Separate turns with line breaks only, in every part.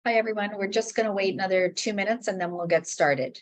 Hi, everyone. We're just going to wait another 2 minutes and then we'll get started.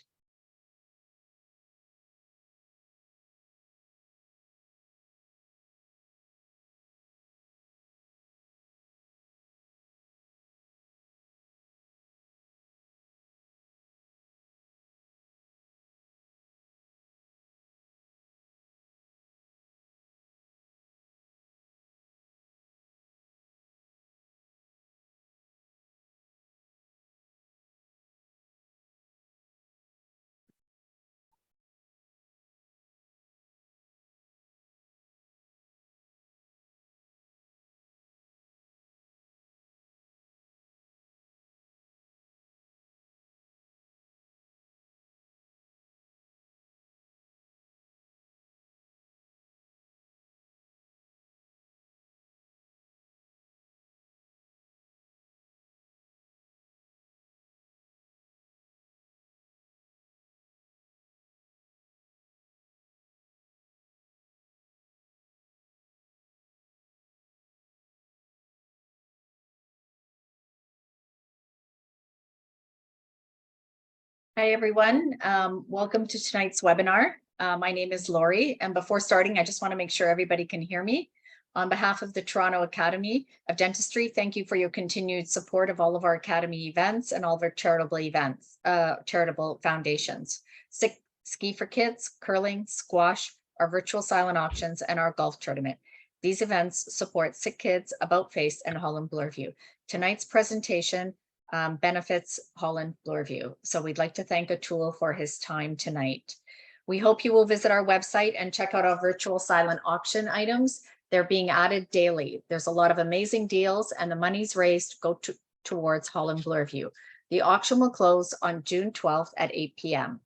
Hi, everyone. Welcome to tonight's webinar. My name is Lori, and before starting, I just want to make sure everybody can hear me. On behalf of the Toronto Academy of Dentistry, thank you for your continued support of all of our Academy events and all of our charitable events, charitable foundations. Ski for Kids, curling, squash, our virtual silent auctions, and our golf tournament. These events support Sick Kids, About Face, and Holland Bloorview. Tonight's presentation benefits Holland Bloorview. So we'd like to thank Atul for his time tonight. We hope you will visit our website and check out our virtual silent auction items. They're being added daily. There's a lot of amazing deals and the monies raised go towards Holland Bloorview. The auction will close on June 12th at 8 p.m.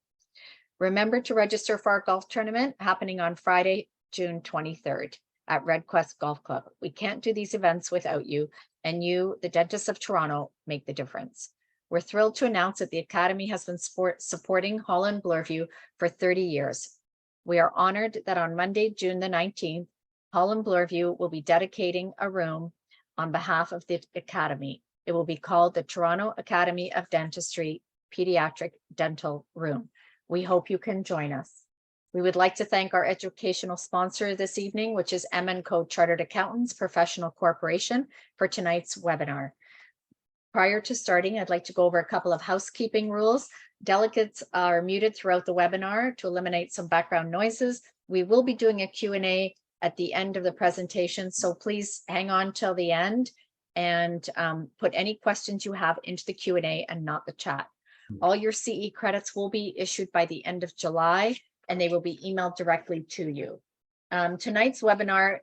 Remember to register for our golf tournament happening on Friday, June 23rd at Red Quest Golf Club. We can't do these events without you, and you, the Dentists of Toronto, make the difference. We're thrilled to announce that the Academy has been supporting Holland Bloorview for 30 years. We are honored that on Monday, June the 19th, Holland Bloorview will be dedicating a room on behalf of the Academy. It will be called the Toronto Academy of Dentistry Pediatric Dental Room. We hope you can join us. We would like to thank our educational sponsor this evening, which is M&Co Chartered Accountants Professional Corporation, for tonight's webinar. Prior to starting, I'd like to go over a couple of housekeeping rules. Delegates are muted throughout the webinar to eliminate some background noises. We will be doing a Q&A at the end of the presentation, so please hang on till the end and put any questions you have into the Q&A and not the chat. All your CE credits will be issued by the end of July, and they will be emailed directly to you. Tonight's webinar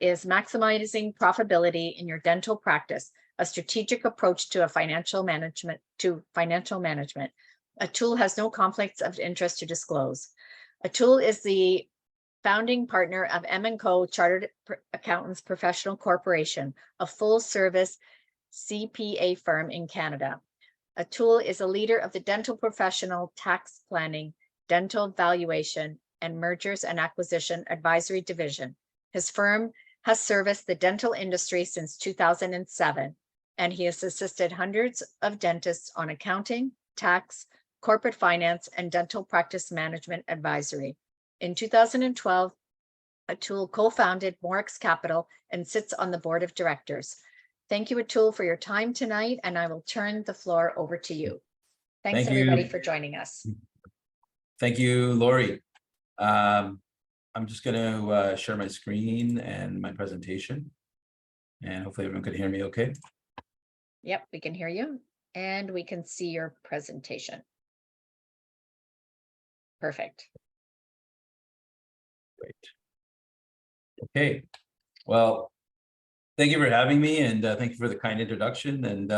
is Maximizing Profitability in Your Dental Practice, a strategic approach to financial management. Atul has no conflicts of interest to disclose. Atul is the founding partner of M&Co Chartered Accountants Professional Corporation, a full-service CPA firm in Canada. Atul is a leader of the dental professional tax planning, dental valuation, and mergers and acquisition advisory division. His firm has serviced the dental industry since 2007, and he has assisted hundreds of dentists on accounting, tax, corporate finance, and dental practice management advisory. In 2012, Atul co-founded Morix Capital and sits on the board of directors. Thank you, Atul, for your time tonight, and I will turn the floor over to you. Thanks, everybody, for joining us.
Thank you, Lori. I'm just going to share my screen and my presentation, and hopefully everyone can hear me okay.
Yep, we can hear you, and we can see your presentation. Perfect.
Great. Okay. Well, thank you for having me, and thank you for the kind introduction, and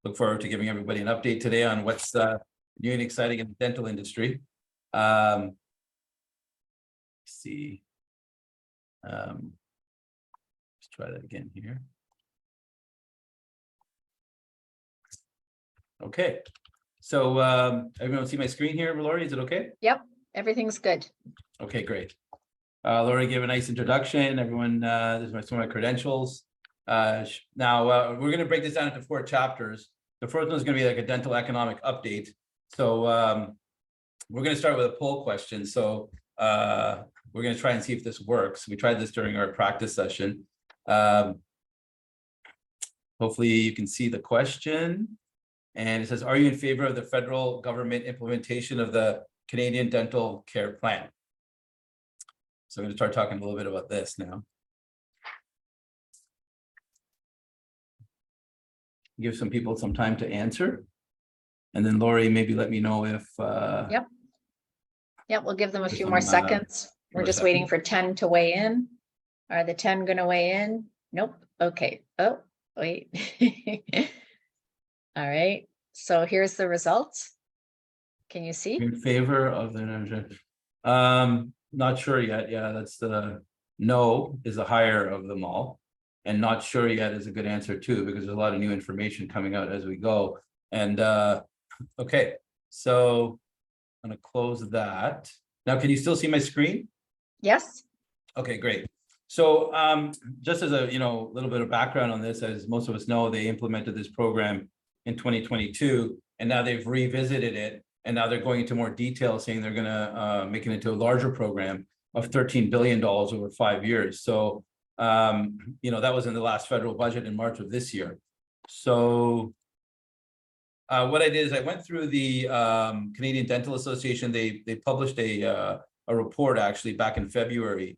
look forward to giving everybody an update today on what's new and exciting in the dental industry. Let's see. Let's try that again here. Okay. So everyone see my screen here, Lori? Is it okay?
Yep, everything's good.
Okay, great. Lori gave a nice introduction. Everyone, this is some of my credentials. Now we're going to break this down into 4 chapters. The first one is going to be like a dental economic update. So we're going to start with a poll question. So we're going to try and see if this works. We tried this during our practice session. Hopefully you can see the question. And it says, are you in favor of the federal government implementation of the Canadian Dental Care Plan? So I'm going to start talking a little bit about this now. Give some people some time to answer. And then Lori, maybe let me know if
Yep, we'll give them a few
some,
more seconds. We're
more
just waiting
seconds.
for 10 to weigh in. Are the 10 going to weigh in? Nope. Okay. Oh, wait. All right. So here's the results. Can you see?
in favor of the not sure yet. Yeah, that's the no is the higher of them all. And not sure yet is a good answer too, because there's a lot of new information coming out as we go. And okay, so I'm gonna close that. Now, can you still see my screen?
Yes.
Okay, great. So just as a little bit of background on this, as most of us know, they implemented this program in 2022, and now they've revisited it, and now they're going into more detail, saying they're going to make it into a larger program of $13 billion over 5 years. So that was in the last federal budget in March of this year. So what I did is I went through the Canadian Dental Association. They published a report actually back in February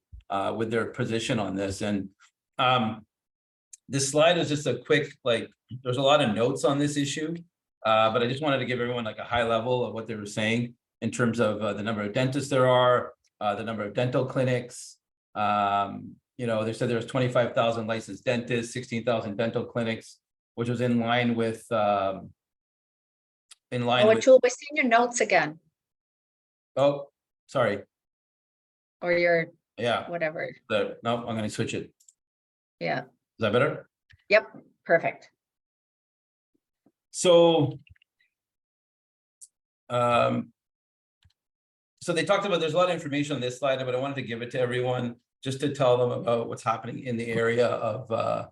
with their position on this. And this slide is just a quick, there's a lot of notes on this issue, but I just wanted to give everyone like a high level of what they were saying in terms of the number of dentists there are, the number of dental clinics. They said there's 25,000 licensed dentists, 16,000 dental clinics, which was in line with
Atul, we're seeing your notes again.
Oh, sorry.
Or your
Yeah.
whatever.
No, I'm going to switch it.
Yeah.
Is that better?
Yep. Perfect.
So, so they talked about, there's a lot of information on this slide, but I wanted to give it to everyone just to tell them about what's happening in the area of the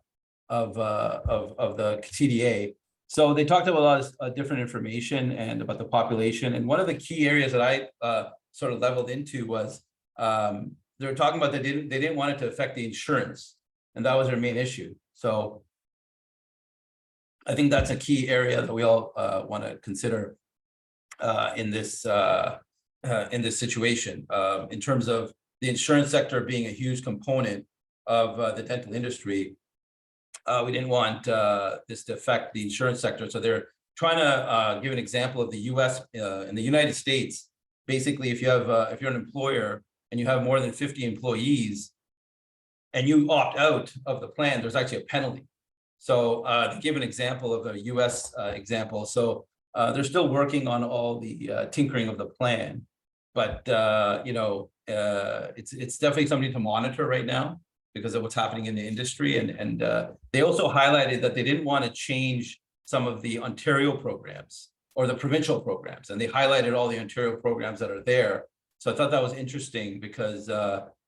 CDA. So they talked about a lot of different information and about the population. And one of the key areas that I sort of leveled into was they were talking about they didn't want it to affect the insurance, and that was their main issue. So I think that's a key area that we all want to consider in this situation, in terms of the insurance sector being a huge component of the dental industry. We didn't want this to affect the insurance sector. So they're trying to give an example of the US. In the United States, basically, if you're an employer and you have more than 50 employees and you opt out of the plan, there's actually a penalty. So to give an example of a US example, so they're still working on all the tinkering of the plan, but it's definitely something to monitor right now because of what's happening in the industry. And they also highlighted that they didn't want to change some of the Ontario programs or the provincial programs, and they highlighted all the Ontario programs that are there. So I thought that was interesting because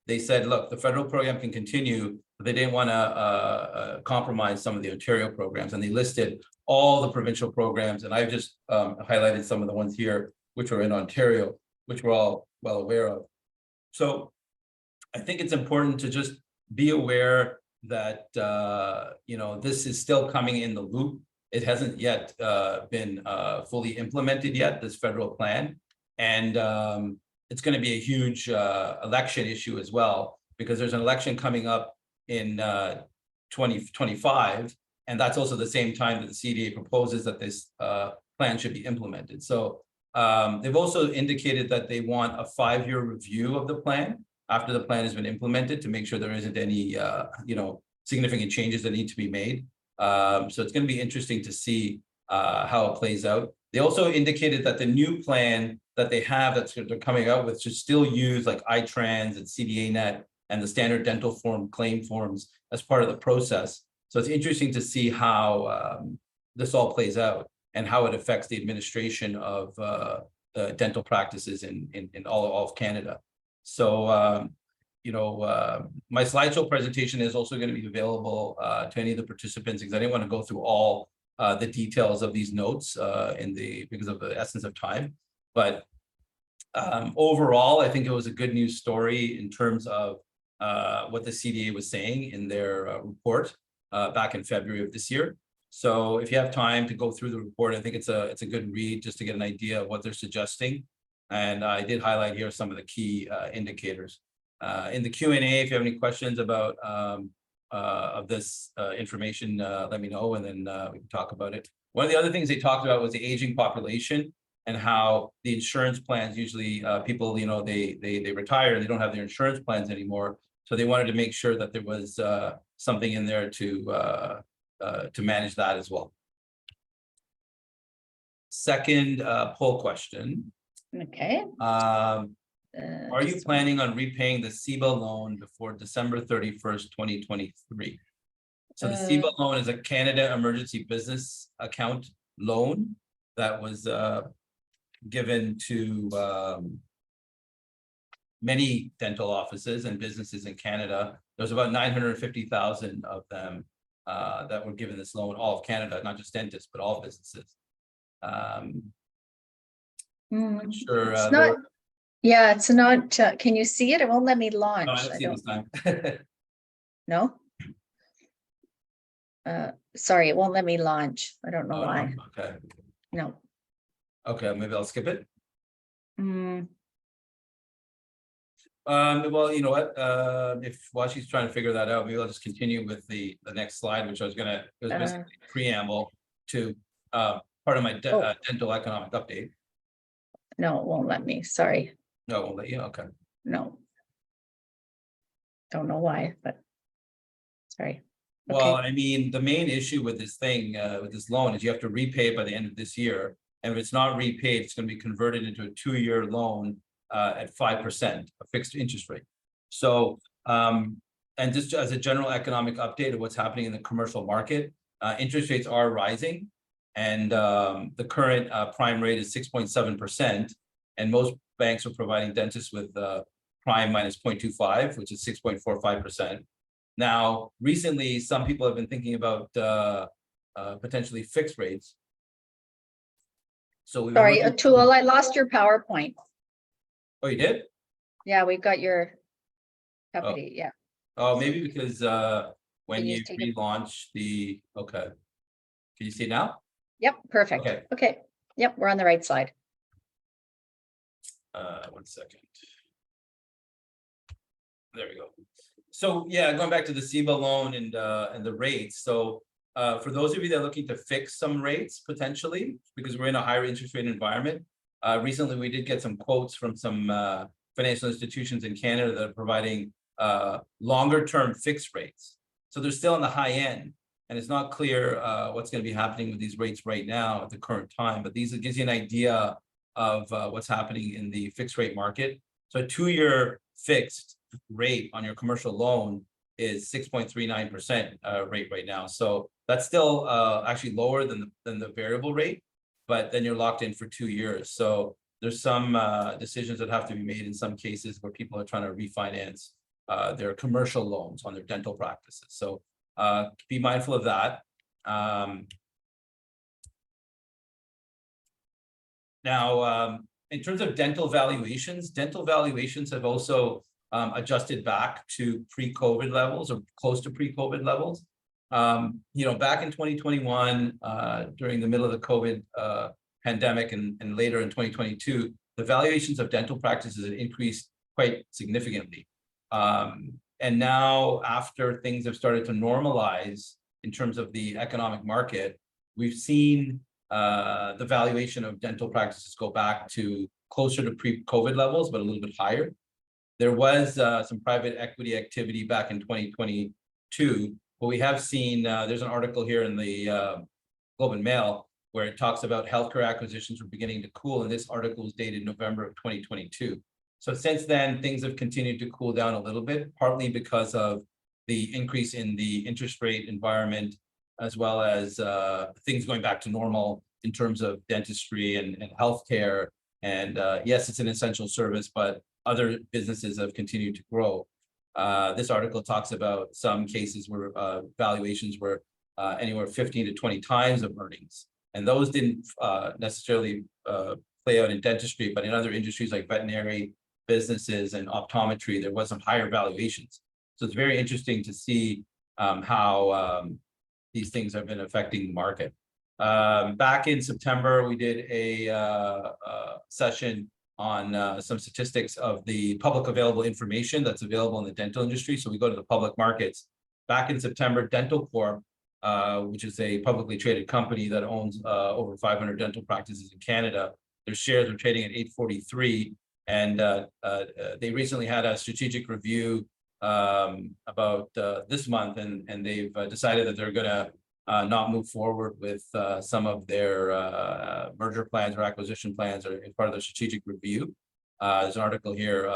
they said, look, the federal program can continue, but they didn't want to compromise some of the Ontario programs. And they listed all the provincial programs. And I've just highlighted some of the ones here, which are in Ontario, which we're all well aware of. So I think it's important to just be aware that, this is still coming in the loop. It hasn't yet been fully implemented yet, this federal plan. And it's going to be a huge election issue as well, because there's an election coming up in 2025. And that's also the same time that the CDA proposes that this plan should be implemented. So they've also indicated that they want a 5-year review of the plan after the plan has been implemented to make sure there isn't any, significant changes that need to be made. So it's going to be interesting to see how it plays out. They also indicated that the new plan that they have they're coming out with should still use like iTrans and CDANet and the standard dental form claim forms as part of the process. So it's interesting to see how this all plays out and how it affects the administration of the dental practices in all of Canada. So, my slideshow presentation is also going to be available to any of the participants, because I didn't want to go through all the details of these notes because of the essence of time. But overall, I think it was a good news story in terms of what the CDA was saying in their report back in February of this year. So if you have time to go through the report, I think it's a good read just to get an idea of what they're suggesting. And I did highlight here some of the key indicators. In the Q&A, if you have any questions about of this information, let me know, and then we can talk about it. One of the other things they talked about was the aging population and how the insurance plans usually people, you know, they retire and they don't have their insurance plans anymore. So they wanted to make sure that there was something in there to manage that as well. Second poll question.
Okay.
Are you planning on repaying the CEBA loan before December 31st, 2023? So the CEBA loan is a Canada Emergency Business Account loan that was given to many dental offices and businesses in Canada. There's about 950,000 of them that were given this loan, all of Canada, not just dentists, but all businesses. Sure.
It's not, yeah, it's not, can you see it? It won't let me launch.
No, I don't see it this time.
No? Sorry, it won't let me launch. I don't know why.
No. Okay.
No.
Okay, maybe I'll skip it.
Mm,
Well, you know what? While she's trying to figure that out, maybe I'll just continue with the next slide, which I was gonna, it was basically a preamble to part of my dental economic update.
no, it won't let me. Sorry.
No, it won't let you. Okay.
No. Don't know why, but sorry.
Well,
Okay.
I mean, the main issue with this thing, with this loan, is you have to repay it by the end of this year. And if it's not repaid, it's going to be converted into a 2-year loan at 5%, a fixed interest rate. So, and just as a general economic update of what's happening in the commercial market, interest rates are rising. And the current prime rate is 6.7%. And most banks are providing dentists with prime minus 0.25, which is 6.45%. Now, recently, some people have been thinking about potentially fixed rates. So
Sorry, Atul, I lost your PowerPoint.
Oh, you did?
Yeah, we've got your company. Yeah.
Oh, maybe because when you
take it?
relaunch the, okay. Can you see it now?
Yep, perfect.
Okay.
Okay. Yep, we're on the right slide.
1 second. There we go. So yeah, going back to the CEBA loan and the rates. So for those of you that are looking to fix some rates potentially, because we're in a higher interest rate environment, recently we did get some quotes from some financial institutions in Canada that are providing longer term fixed rates. So they're still on the high end, and it's not clear what's going to be happening with these rates right now at the current time. But these, it gives you an idea of what's happening in the fixed rate market. So a 2-year fixed rate on your commercial loan is 6.39% rate right now. So that's still actually lower than the variable rate, but then you're locked in for 2 years. So there's some decisions that have to be made in some cases where people are trying to refinance their commercial loans on their dental practices. So be mindful of that. Now, in terms of dental valuations have also adjusted back to pre-COVID levels or close to pre-COVID levels. You know, back in 2021, during the middle of the COVID pandemic and later in 2022, the valuations of dental practices had increased quite significantly. And now, after things have started to normalize in terms of the economic market, we've seen the valuation of dental practices go back to closer to pre-COVID levels, but a little bit higher. There was some private equity activity back in 2022, but we have seen, there's an article here in the Globe and Mail where it talks about healthcare acquisitions were beginning to cool, and this article was dated November of 2022. So since then, things have continued to cool down a little bit, partly because of the increase in the interest rate environment, as well as things going back to normal in terms of dentistry and healthcare. And yes, it's an essential service, but other businesses have continued to grow. This article talks about some cases where valuations were anywhere 15 to 20 times of earnings. And those didn't necessarily play out in dentistry, but in other industries like veterinary businesses and optometry, there was some higher valuations. So it's very interesting to see how these things have been affecting the market. Back in September, we did a session on some statistics of the public available information that's available in the dental industry. So we go to the public markets. Back in September, Dental Corp, which is a publicly traded company that owns over 500 dental practices in Canada, their shares were trading at $8.43. And they recently had a strategic review about this month, and they've decided that they're going to not move forward with some of their merger plans or acquisition plans or as part of their strategic review. There's an article here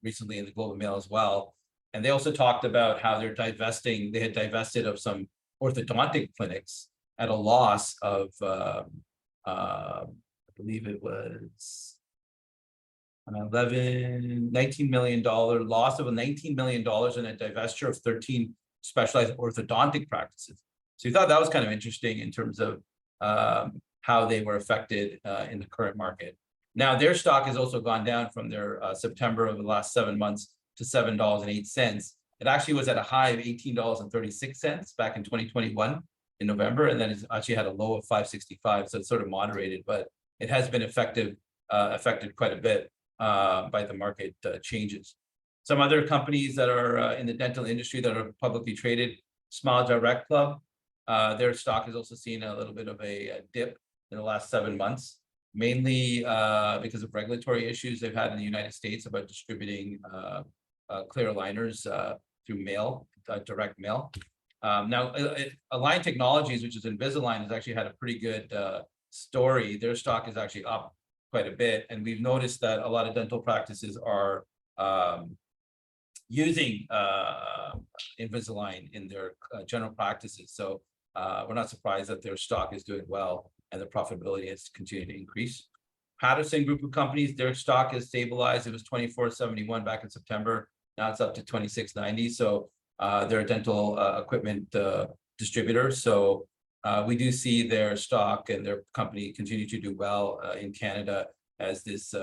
recently in the Globe and Mail as well. And they also talked about how they're divesting, they had divested of some orthodontic clinics at a loss of, I believe it was $19 million loss of $19 million in a divestiture of 13 specialized orthodontic practices. So we thought that was kind of interesting in terms of how they were affected in the current market. Now their stock has also gone down from their September of the last 7 months to $7.08. It actually was at a high of $18.36 back in 2021 in November, and then it's actually had a low of $5.65. So it's sort of moderated, but it has been affected quite a bit by the market changes. Some other companies that are in the dental industry that are publicly traded, Smile Direct Club, their stock has also seen a little bit of a dip in the last 7 months, mainly because of regulatory issues they've had in the United States about distributing clear aligners through mail, direct mail. Now, Align Technologies, which is Invisalign, has actually had a pretty good story. Their stock is actually up quite a bit, and we've noticed that a lot of dental practices are using Invisalign in their general practices. So we're not surprised that their stock is doing well and the profitability has continued to increase. Patterson Group of Companies, their stock is stabilized. It was $24.71 back in September. Now it's up to $26.90. So they're a dental equipment distributor. So we do see their stock and their company continue to do well in Canada as this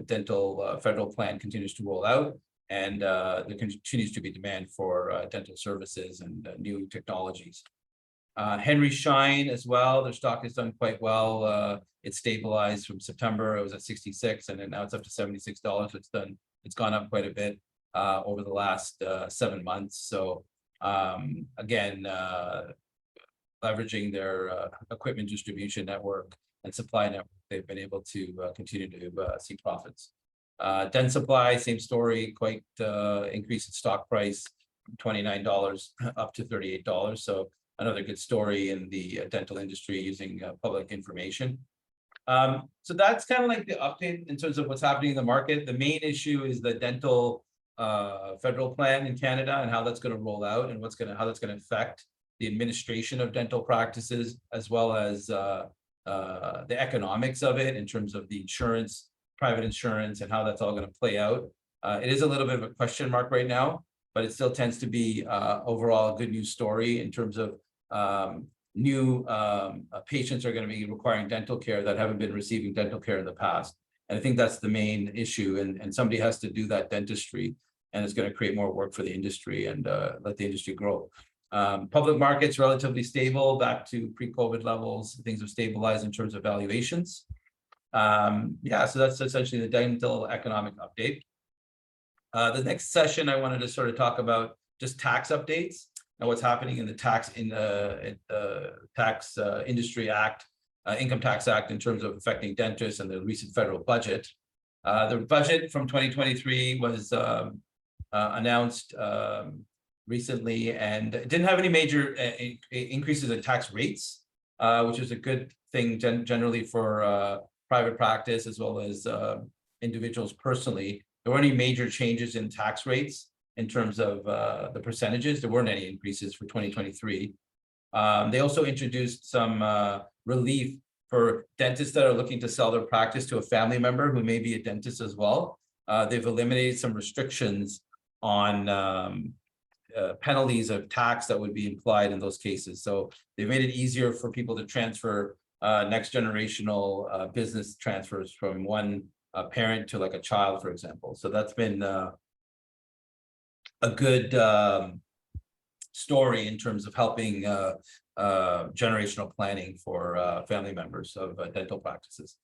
dental federal plan continues to roll out, and there continues to be demand for dental services and new technologies. Henry Schein as well, their stock has done quite well. It stabilized from September. It was at 66, and then now it's up to $76. It's gone up quite a bit over the last 7 months. So again, leveraging their equipment distribution network and supply network, they've been able to continue to see profits. Dentsply, same story, quite increase in stock price from $29 up to $38. So another good story in the dental industry using public information. So that's kind of like the update in terms of what's happening in the market. The main issue is the dental federal plan in Canada and how that's going to roll out and how that's going to affect the administration of dental practices, as well as the economics of it in terms of the insurance, private insurance, and how that's all going to play out. It is a little bit of a question mark right now, but it still tends to be overall a good news story in terms of new patients are going to be requiring dental care that haven't been receiving dental care in the past. And I think that's the main issue, and somebody has to do that dentistry, and it's going to create more work for the industry and let the industry grow. Public markets relatively stable, back to pre-COVID levels. Things have stabilized in terms of valuations. Yeah, so that's essentially the dental economic update. The next session, I wanted to sort of talk about just tax updates and what's happening in the tax industry act, income tax act, in terms of affecting dentists and the recent federal budget. The budget from 2023 was announced recently, and it didn't have any major increases in tax rates, which is a good thing generally for private practice as well as individuals personally. There weren't any major changes in tax rates in terms of the percentages. There weren't any increases for 2023. They also introduced some relief for dentists that are looking to sell their practice to a family member who may be a dentist as well. They've eliminated some restrictions on penalties of tax that would be implied in those cases. So they made it easier for people to transfer next generational business transfers from one parent to like a child, for example. So that's been a good story in terms of helping generational planning for family members of dental practices.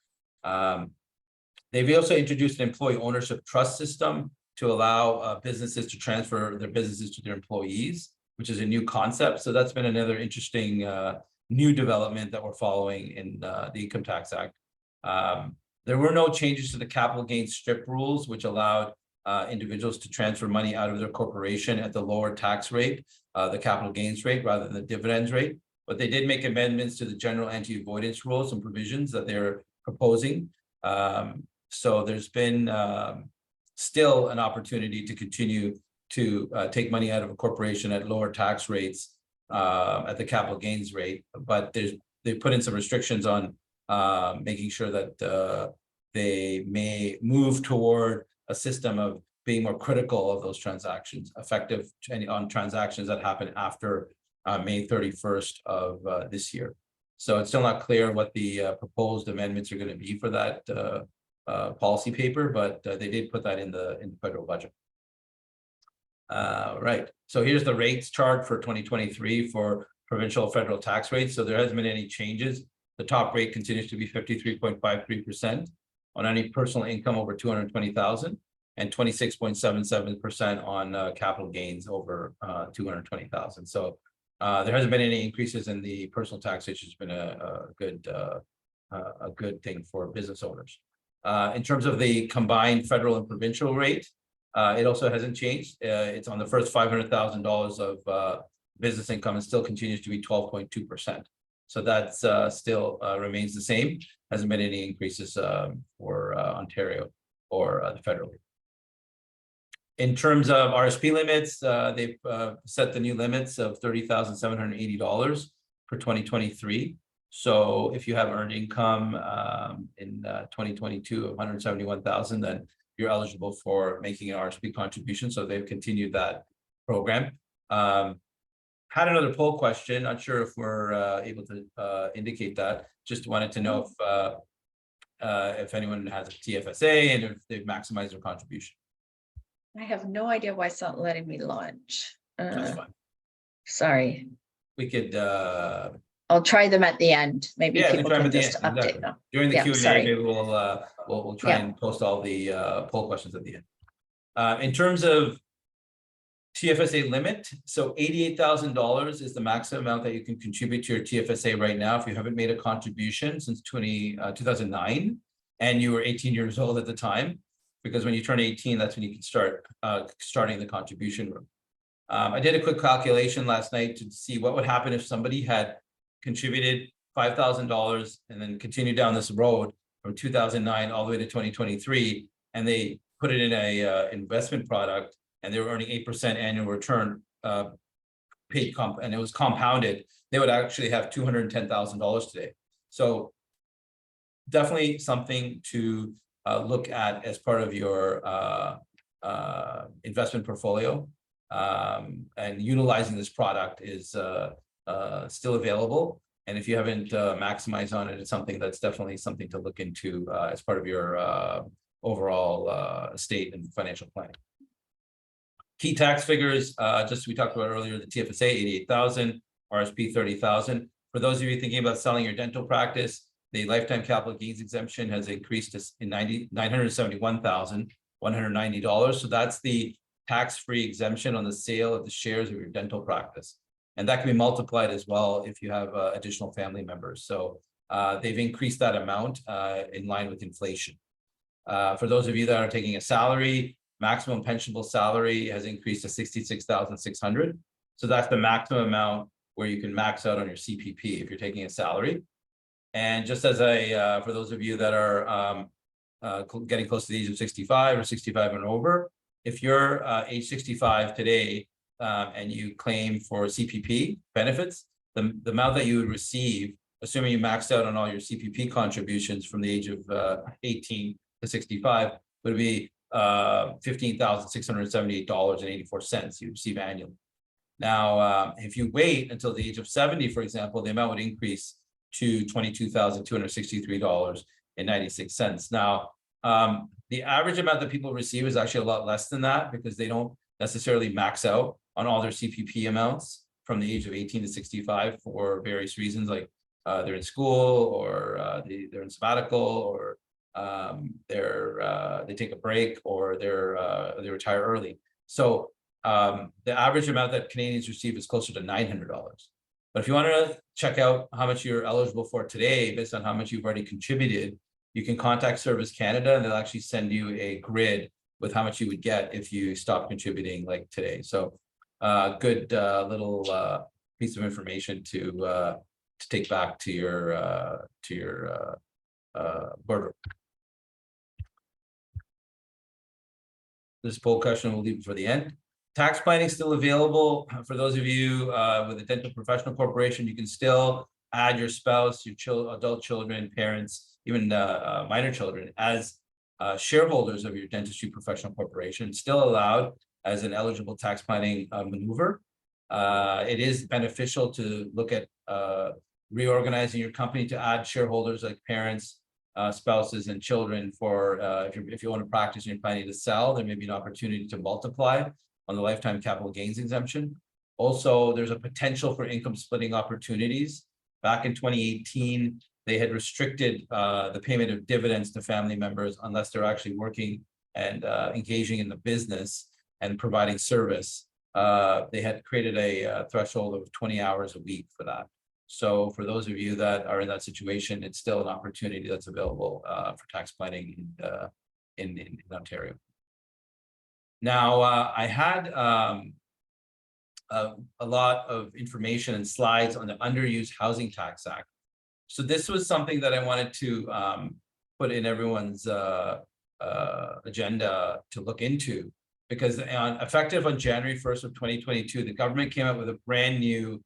They've also introduced an employee ownership trust system to allow businesses to transfer their businesses to their employees, which is a new concept. So that's been another interesting new development that we're following in the Income Tax Act. There were no changes to the capital gains strip rules, which allowed individuals to transfer money out of their corporation at the lower tax rate, the capital gains rate, rather than the dividends rate. But they did make amendments to the general anti-avoidance rules and provisions that they're proposing. So there's been still an opportunity to continue to take money out of a corporation at lower tax rates at the capital gains rate, but they've put in some restrictions on making sure that they may move toward a system of being more critical of those transactions, effective on transactions that happen after May 31st of this year. So it's still not clear what the proposed amendments are going to be for that policy paper, but they did put that in the federal budget. Right. So here's the rates chart for 2023 for provincial federal tax rates. So there hasn't been any changes. The top rate continues to be 53.53% on any personal income over 220,000 and 26.77% on capital gains over 220,000. So there hasn't been any increases in the personal tax, which has been a good thing for business owners. In terms of the combined federal and provincial rate, it also hasn't changed. It's on the first $500,000 of business income and still continues to be 12.2%. So that's still remains the same. Hasn't been any increases for Ontario or the federal. In terms of RSP limits, they've set the new limits of $30,780 for 2023. So if you have earned income in 2022 of 171,000, then you're eligible for making an RSP contribution. So they've continued that program. Had another poll question. Not sure if we're able to indicate that. Just wanted to know if anyone has a TFSA and if they've maximized their contribution.
I have no idea why it's not letting me launch.
That's fine.
Sorry.
We could.
I'll try them at the end. Maybe
Yeah,
people can just update
exactly.
them.
During the
Yeah,
Q&A,
sorry.
maybe we'll try and post all the poll questions at the end. In terms of TFSA limit, so $88,000 is the maximum amount that you can contribute to your TFSA right now if you haven't made a contribution since 2009 and you were 18 years old at the time, because when you turn 18, that's when you can start starting the contribution room. I did a quick calculation last night to see what would happen if somebody had contributed $5,000 and then continued down this road from 2009 all the way to 2023, and they put it in a investment product and they were earning 8% annual return paid comp, and it was compounded, they would actually have $210,000 today. So definitely something to look at as part of your investment portfolio, and utilizing this product is still available. And if you haven't maximized on it, it's something that's definitely something to look into as part of your overall estate and financial planning. Key tax figures, just we talked about earlier, the TFSA 88,000, RSP 30,000. For those of you thinking about selling your dental practice, the lifetime capital gains exemption has increased to $971,190. So that's the tax-free exemption on the sale of the shares of your dental practice. And that can be multiplied as well if you have additional family members. So they've increased that amount in line with inflation. For those of you that are taking a salary, maximum pensionable salary has increased to $66,600. So that's the maximum amount where you can max out on your CPP if you're taking a salary. And just as for those of you that are getting close to the age of 65 or 65 and over, if you're age 65 today and you claim for CPP benefits, the amount that you would receive, assuming you maxed out on all your CPP contributions from the age of 18 to 65, would be $15,678.84 you receive annually. Now, if you wait until the age of 70, for example, the amount would increase to $22,263.96. Now, the average amount that people receive is actually a lot less than that because they don't necessarily max out on all their CPP amounts from the age of 18 to 65 for various reasons, like they're in school or they're in sabbatical or they take a break or they retire early. So the average amount that Canadians receive is closer to $900. But if you want to check out how much you're eligible for today, based on how much you've already contributed, you can contact Service Canada and they'll actually send you a grid with how much you would get if you stop contributing like today. So good little piece of information to take back to your boardroom. This poll question we'll leave it for the end. Tax planning is still available for those of you with a dental professional corporation. You can still add your spouse, your adult children, parents, even minor children as shareholders of your dentistry professional corporation. Still allowed as an eligible tax planning maneuver. It is beneficial to look at reorganizing your company to add shareholders like parents, spouses, and children for if you want to practice and you're planning to sell, there may be an opportunity to multiply on the lifetime capital gains exemption. Also, there's a potential for income splitting opportunities. Back in 2018, they had restricted the payment of dividends to family members unless they're actually working and engaging in the business and providing service. They had created a threshold of 20 hours a week for that. So for those of you that are in that situation, it's still an opportunity that's available for tax planning in Ontario. Now, I had a lot of information and slides on the Underused Housing Tax Act. So this was something that I wanted to put in everyone's agenda to look into, because effective on January 1st of 2022, the government came out with a brand new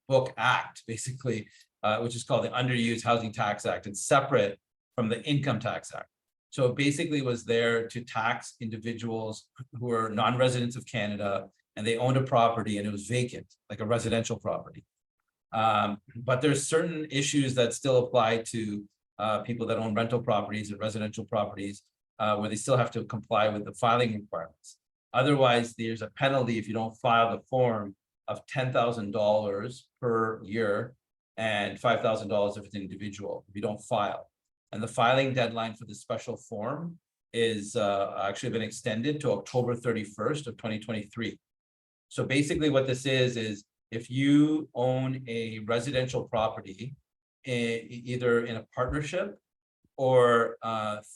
book act, basically, which is called the Underused Housing Tax Act. It's separate from the Income Tax Act. So it basically was there to tax individuals who are non-residents of Canada and they owned a property and it was vacant, like a residential property. But there's certain issues that still apply to people that own rental properties and residential properties where they still have to comply with the filing requirements. Otherwise, there's a penalty if you don't file the form of $10,000 per year and $5,000 if it's an individual, if you don't file. And the filing deadline for the special form is actually been extended to October 31st of 2023. So basically what this is if you own a residential property, either in a partnership or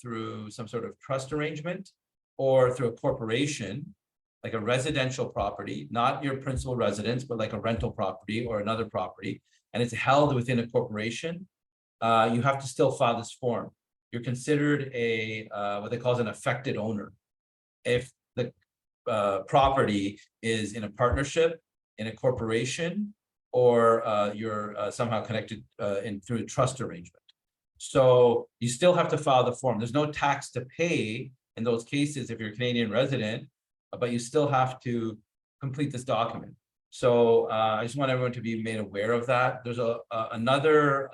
through some sort of trust arrangement or through a corporation, like a residential property, not your principal residence, but like a rental property or another property, and it's held within a corporation, you have to still file this form. You're considered a what they call an affected owner. If the property is in a partnership, in a corporation, or you're somehow connected through a trust arrangement. So you still have to file the form. There's no tax to pay in those cases if you're a Canadian resident, but you still have to complete this document. So I just want everyone to be made aware of that. There's another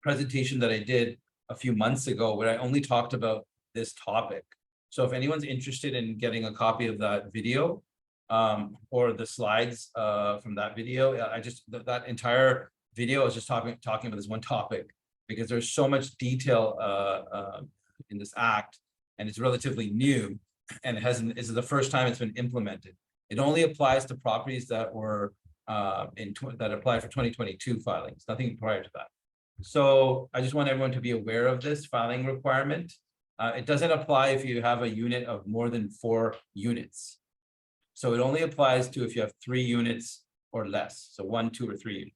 presentation that I did a few months ago where I only talked about this topic. So if anyone's interested in getting a copy of that video or the slides from that video, that entire video I was just talking about this one topic, because there's so much detail in this act, and it's relatively new, and this is the first time it's been implemented. It only applies to properties that were that applied for 2022 filings, nothing prior to that. So I just want everyone to be aware of this filing requirement. It doesn't apply if you have a unit of more than 4 units. So it only applies to if you have 3 units or less. So 1, 2, or 3 units.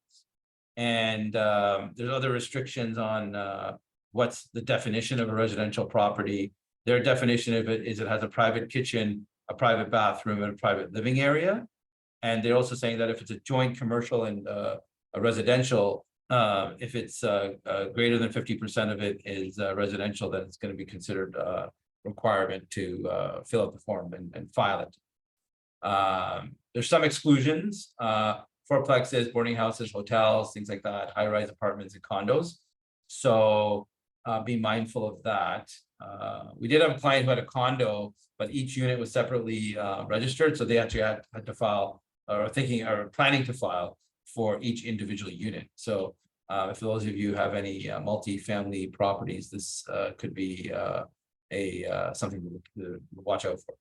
And there's other restrictions on what's the definition of a residential property. Their definition of it is it has a private kitchen, a private bathroom, and a private living area. And they're also saying that if it's a joint commercial and a residential, if it's greater than 50% of it is residential, then it's going to be considered a requirement to fill out the form and file it. There's some exclusions, fourplexes, boarding houses, hotels, things like that, high-rise apartments and condos. So be mindful of that. We did have a client who had a condo, but each unit was separately registered. So they actually had to file or planning to file for each individual unit. So if those of you have any multi-family properties, this could be something to watch out for.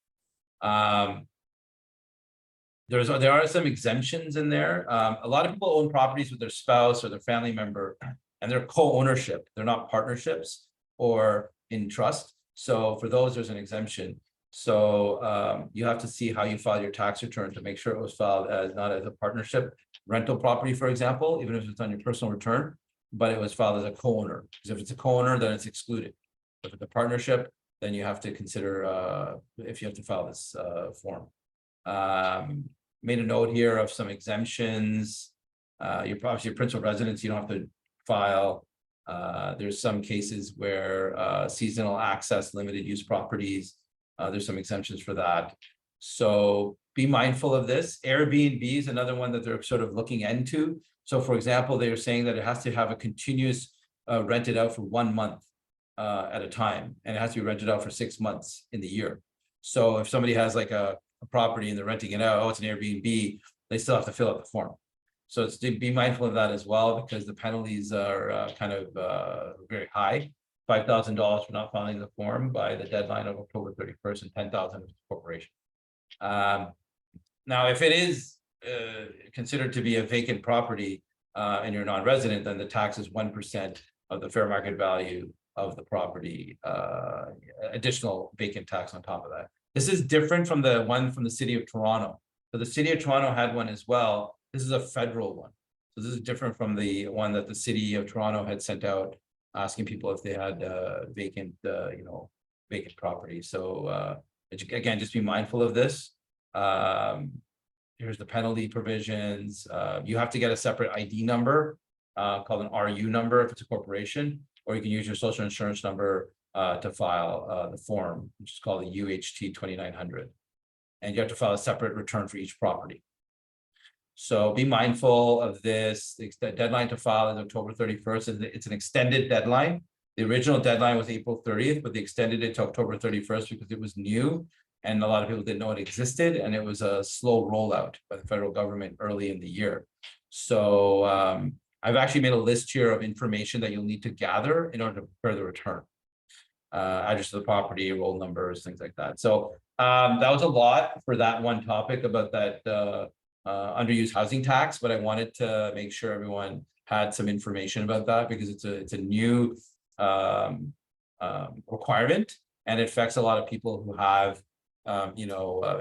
There are some exemptions in there. A lot of people own properties with their spouse or their family member, and they're co-ownership. They're not partnerships or in trust. So for those, there's an exemption. So you have to see how you file your tax return to make sure it was filed as not as a partnership rental property, for example, even if it's on your personal return, but it was filed as a co-owner. Because if it's a co-owner, then it's excluded. If it's a partnership, then you have to consider if you have to file this form. Made a note here of some exemptions. Your principal residence, you don't have to file. There's some cases where seasonal access, limited use properties, there's some exemptions for that. So be mindful of this. Airbnb is another one that they're sort of looking into. So for example, they're saying that it has to have a continuous rented out for 1 month at a time, and it has to be rented out for 6 months in the year. So if somebody has like a property and they're renting it out, it's an Airbnb, they still have to fill out the form. So it's to be mindful of that as well, because the penalties are kind of very high. $5,000 for not filing the form by the deadline of October 31st and $10,000 for the corporation. Now, if it is considered to be a vacant property and you're non-resident, then the tax is 1% of the fair market value of the property, additional vacant tax on top of that. This is different from the one from the City of Toronto. So the City of Toronto had one as well. This is a federal one. So this is different from the one that the City of Toronto had sent out, asking people if they had vacant property. So again, just be mindful of this. Here's the penalty provisions. You have to get a separate ID number called an RU number if it's a corporation, or you can use your social insurance number to file the form, which is called a UHT 2900. And you have to file a separate return for each property. So be mindful of this. The deadline to file is October 31st. It's an extended deadline. The original deadline was April 30th, but they extended it to October 31st because it was new and a lot of people didn't know it existed, and it was a slow rollout by the federal government early in the year. So I've actually made a list here of information that you'll need to gather in order to prepare the return. Address of the property, roll numbers, things like that. So that was a lot for that one topic about that underused housing tax, but I wanted to make sure everyone had some information about that because it's a new requirement, and it affects a lot of people who have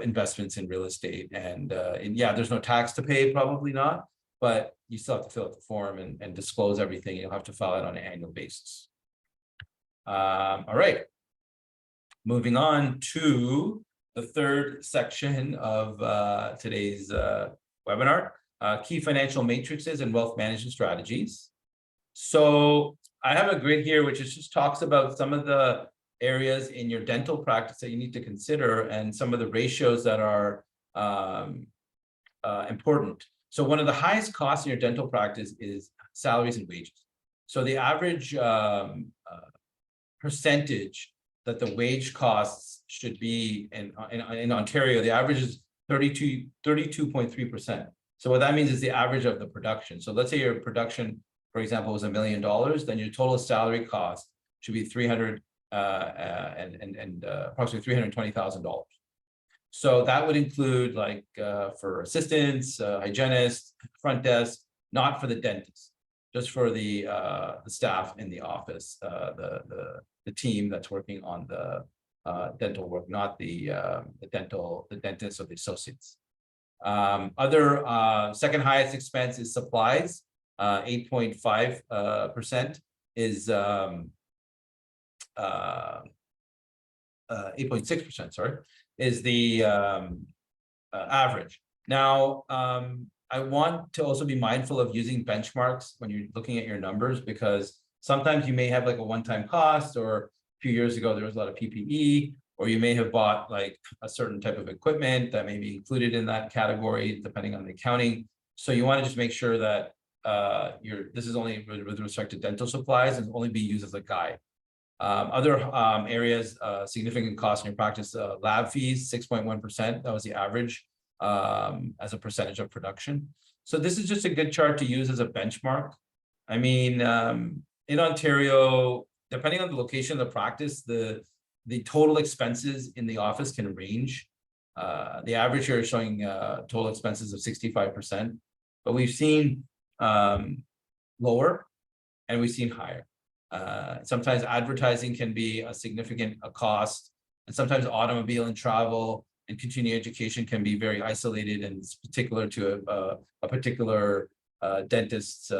investments in real estate. And yeah, there's no tax to pay, probably not, but you still have to fill out the form and disclose everything. You'll have to file it on an annual basis. All right, moving on to the third section of today's webinar, key financial matrices and wealth management strategies. So I have a grid here, which just talks about some of the areas in your dental practice that you need to consider and some of the ratios that are important. So one of the highest costs in your dental practice is salaries and wages. So the average percentage that the wage costs should be in Ontario, the average is 32.3%. So what that means is the average of the production. So let's say your production, for example, was $1 million, then your total salary cost should be approximately $320,000. So that would include like for assistants, hygienists, front desk, not for the dentist, just for the staff in the office, the team that's working on the dental work, not the dentist or the associates. Other second highest expense is supplies. 8.5% is 8.6%, sorry, is the average. Now, I want to also be mindful of using benchmarks when you're looking at your numbers, because sometimes you may have like a one-time cost, or a few years ago, there was a lot of PPE, or you may have bought like a certain type of equipment that may be included in that category, depending on the accounting. So you want to just make sure that this is only with respect to dental supplies and only be used as a guide. Other areas, significant cost in your practice, lab fees, 6.1%. That was the average as a percentage of production. So this is just a good chart to use as a benchmark. I mean, in Ontario, depending on the location of the practice, the total expenses in the office can range. The average here is showing total expenses of 65%, but we've seen lower and we've seen higher. Sometimes advertising can be a significant cost, and sometimes automobile and travel and continuing education can be very isolated and it's particular to a particular dentist's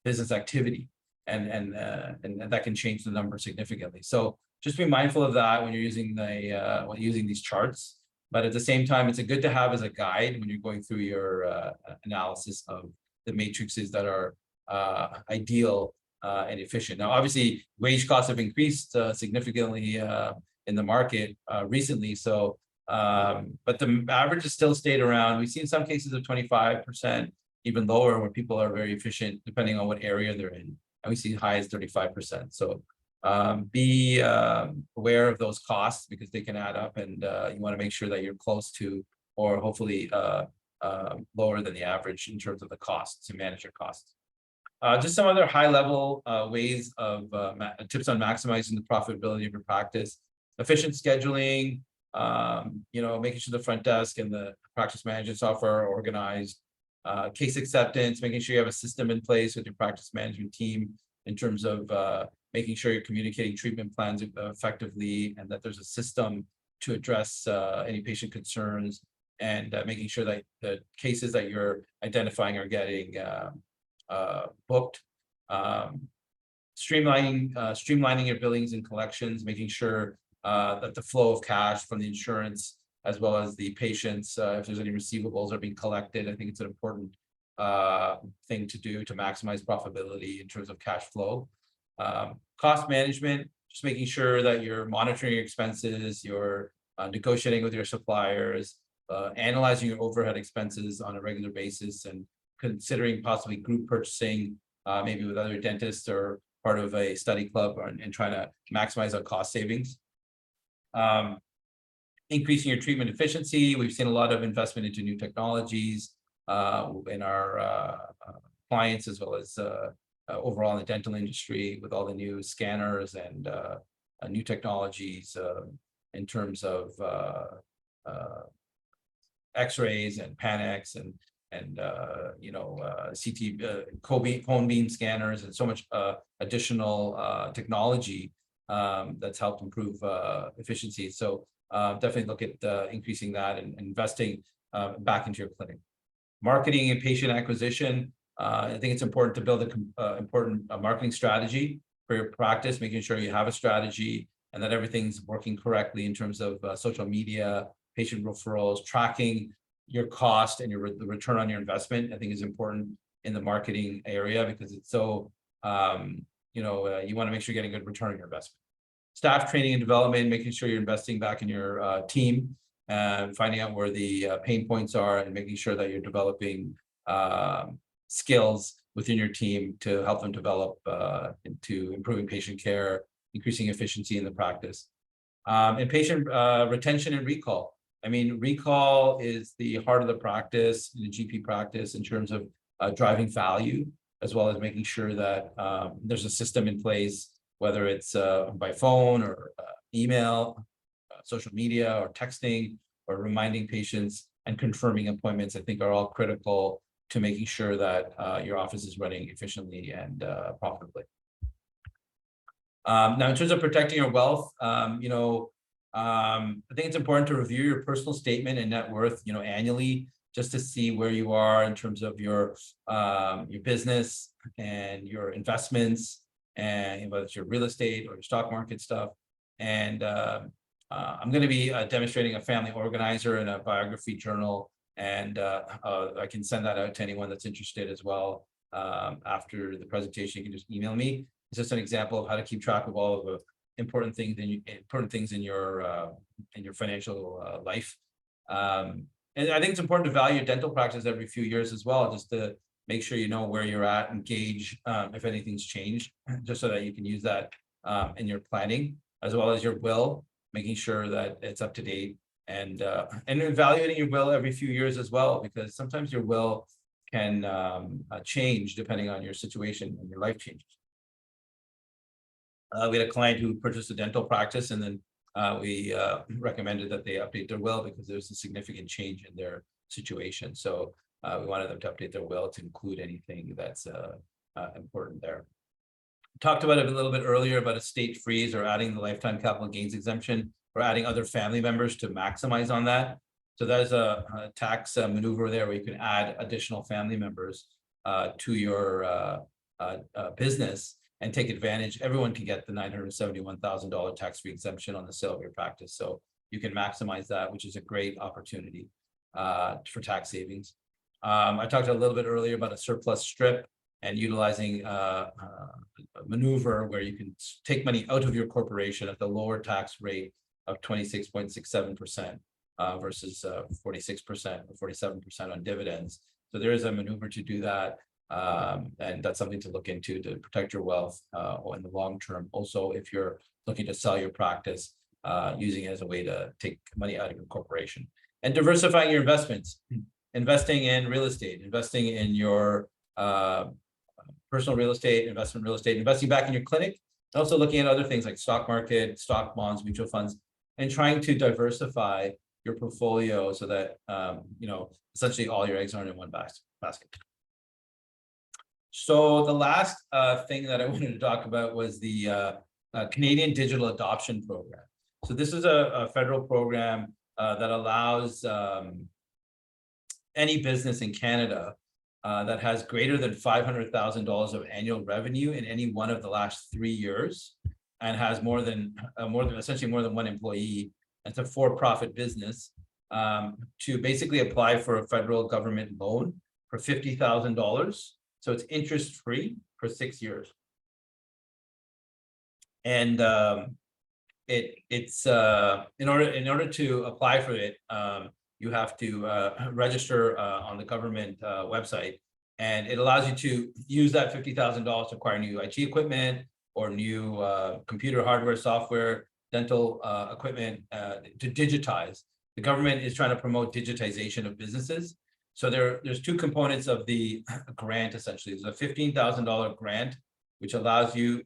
business activity, and that can change the number significantly. So just be mindful of that when you're using when using these charts. But at the same time, it's good to have as a guide when you're going through your analysis of the matrices that are ideal and efficient. Now, obviously, wage costs have increased significantly in the market recently. So, but the average has still stayed around. We've seen some cases of 25%, even lower, where people are very efficient, depending on what area they're in. And we see high as 35%. So be aware of those costs because they can add up, and you want to make sure that you're close to, or hopefully lower than the average in terms of the costs, to manage your costs. Just some other high-level ways of tips on maximizing the profitability of your practice: efficient scheduling, making sure the front desk and the practice management software are organized, case acceptance, making sure you have a system in place with your practice management team in terms of making sure you're communicating treatment plans effectively, and that there's a system to address any patient concerns, and making sure that the cases that you're identifying are getting booked. Streamlining your billings and collections, making sure that the flow of cash from the insurance as well as the patients, if there's any receivables, are being collected. I think it's an important thing to do to maximize profitability in terms of cash flow. Cost management, just making sure that you're monitoring your expenses, you're negotiating with your suppliers, analyzing your overhead expenses on a regular basis, and considering possibly group purchasing, maybe with other dentists or part of a study club, and trying to maximize our cost savings. Increasing your treatment efficiency. We've seen a lot of investment into new technologies in our clients, as well as overall in the dental industry, with all the new scanners and new technologies in terms of X-rays and Pan-X and CT cone beam scanners, and so much additional technology that's helped improve efficiency. So definitely look at increasing that and investing back into your clinic. Marketing and patient acquisition. I think it's important to build a marketing strategy for your practice, making sure you have a strategy and that everything's working correctly in terms of social media, patient referrals, tracking your cost and the return on your investment. I think is important in the marketing area because it's so, you want to make sure you're getting a good return on your investment. Staff training and development, making sure you're investing back in your team and finding out where the pain points are, and making sure that you're developing skills within your team to help them develop into improving patient care, increasing efficiency in the practice. And patient retention and recall. I mean, recall is the heart of the practice, in the GP practice, in terms of driving value, as well as making sure that there's a system in place, whether it's by phone or email, social media, or texting, or reminding patients and confirming appointments. I think are all critical to making sure that your office is running efficiently and profitably. Now, in terms of protecting your wealth, I think it's important to review your personal statement and net worth, annually, just to see where you are in terms of your business and your investments, and whether it's your real estate or your stock market stuff. And I'm going to be demonstrating a family organizer and a biography journal, and I can send that out to anyone that's interested as well. After the presentation, you can just email me. It's just an example of how to keep track of all of important things in your financial life. And I think it's important to value dental practice every few years as well, just to make sure you know where you're at and gauge if anything's changed, just so that you can use that in your planning, as well as your will, making sure that it's up to date, and evaluating your will every few years as well, because sometimes your will can change depending on your situation and your life changes. We had a client who purchased a dental practice, and then we recommended that they update their will because there's a significant change in their situation. So we wanted them to update their will to include anything that's important there. Talked about it a little bit earlier about estate freeze, or adding the lifetime capital gains exemption, or adding other family members to maximize on that. So there's a tax maneuver there where you can add additional family members to your business and take advantage. Everyone can get the $971,000 tax-free exemption on the sale of your practice. So you can maximize that, which is a great opportunity for tax savings. I talked a little bit earlier about a surplus strip and utilizing a maneuver where you can take money out of your corporation at the lower tax rate of 26.67% versus 46% or 47% on dividends. So there is a maneuver to do that. And that's something to look into to protect your wealth in the long term. Also, if you're looking to sell your practice, using it as a way to take money out of your corporation. And diversifying your investments, investing in real estate, investing in your personal real estate, investment real estate, investing back in your clinic, also looking at other things like stock market, stock bonds, mutual funds, and trying to diversify your portfolio so that essentially all your eggs aren't in one basket. So the last thing that I wanted to talk about was the Canadian Digital Adoption Program. So this is a federal program that allows any business in Canada that has greater than $500,000 of annual revenue in any one of the last 3 years, and has more than essentially more than one employee. It's a for-profit business to basically apply for a federal government loan for $50,000. So it's interest-free for 6 years. And it's in order to apply for it, you have to register on the government website, and it allows you to use that $50,000 to acquire new IT equipment or new computer hardware, software, dental equipment to digitize. The government is trying to promote digitization of businesses. So there's two components of the grant, essentially. There's a $15,000 grant, which allows you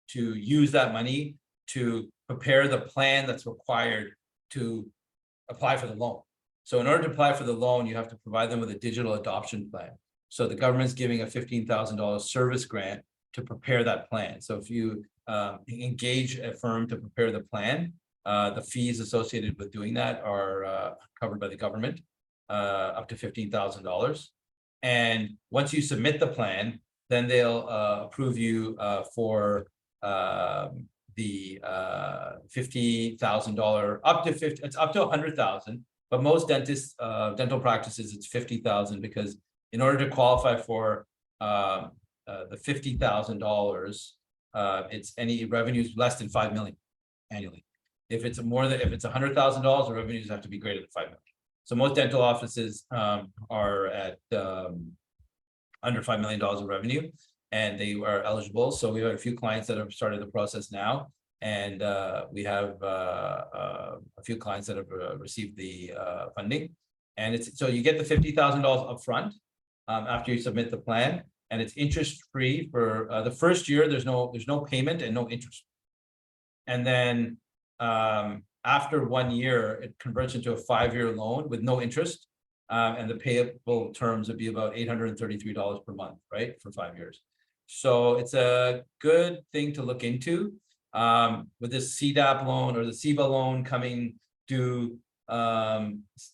to use that money to prepare the plan that's required to apply for the loan. So in order to apply for the loan, you have to provide them with a digital adoption plan. So the government's giving a $15,000 service grant to prepare that plan. So if you engage a firm to prepare the plan, the fees associated with doing that are covered by the government, up to $15,000. And once you submit the plan, then they'll approve you for the $50,000 up to it's up to $100,000. But most dentists, dental practices, it's $50,000, because in order to qualify for the $50,000, it's any revenues less than $5 million annually. If it's $100,000, the revenues have to be greater than $5 million. So most dental offices are at under $5 million of revenue, and they are eligible. So we have a few clients that have started the process now, and we have a few clients that have received the funding. And so you get the $50,000 upfront after you submit the plan, and it's interest-free for the first year. There's no payment and no interest. And then after 1 year, it converts into a 5-year loan with no interest, and the payable terms would be about $833 per month, right, for 5 years. So it's a good thing to look into. With this CDAP loan or the CEBA loan coming due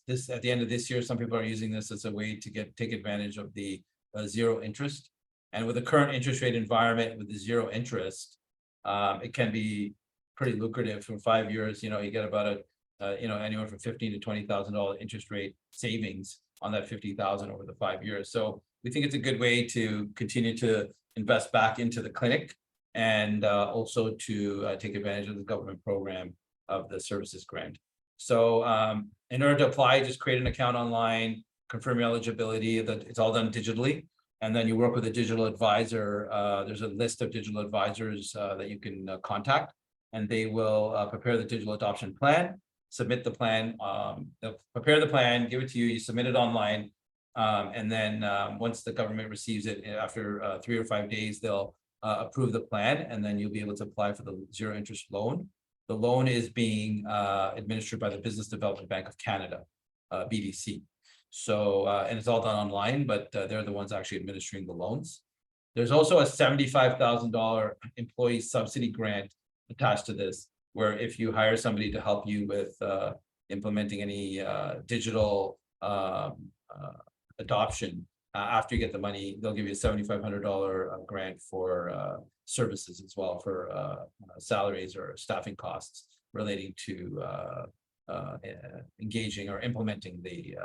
this at the end of this year, some people are using this as a way to take advantage of the zero interest. And with the current interest rate environment, with the zero interest, it can be pretty lucrative for 5 years. You get about anywhere from $15,000 to $20,000 interest rate savings on that $50,000 over the 5 years. So we think it's a good way to continue to invest back into the clinic and also to take advantage of the government program of the services grant. So in order to apply, just create an account online, confirm your eligibility. That it's all done digitally, and then you work with a digital advisor. There's a list of digital advisors that you can contact, and they will prepare the digital adoption plan, submit the plan. They'll prepare the plan, give it to you. You submit it online, and then once the government receives it after 3 or 5 days, they'll approve the plan, and then you'll be able to apply for the zero interest loan. The loan is being administered by the Business Development Bank of Canada, BDC. So, and it's all done online, but they're the ones actually administering the loans. There's also a $75,000 employee subsidy grant attached to this, where if you hire somebody to help you with implementing any digital adoption, after you get the money, they'll give you a $7,500 grant for services as well, for salaries or staffing costs relating to engaging or implementing the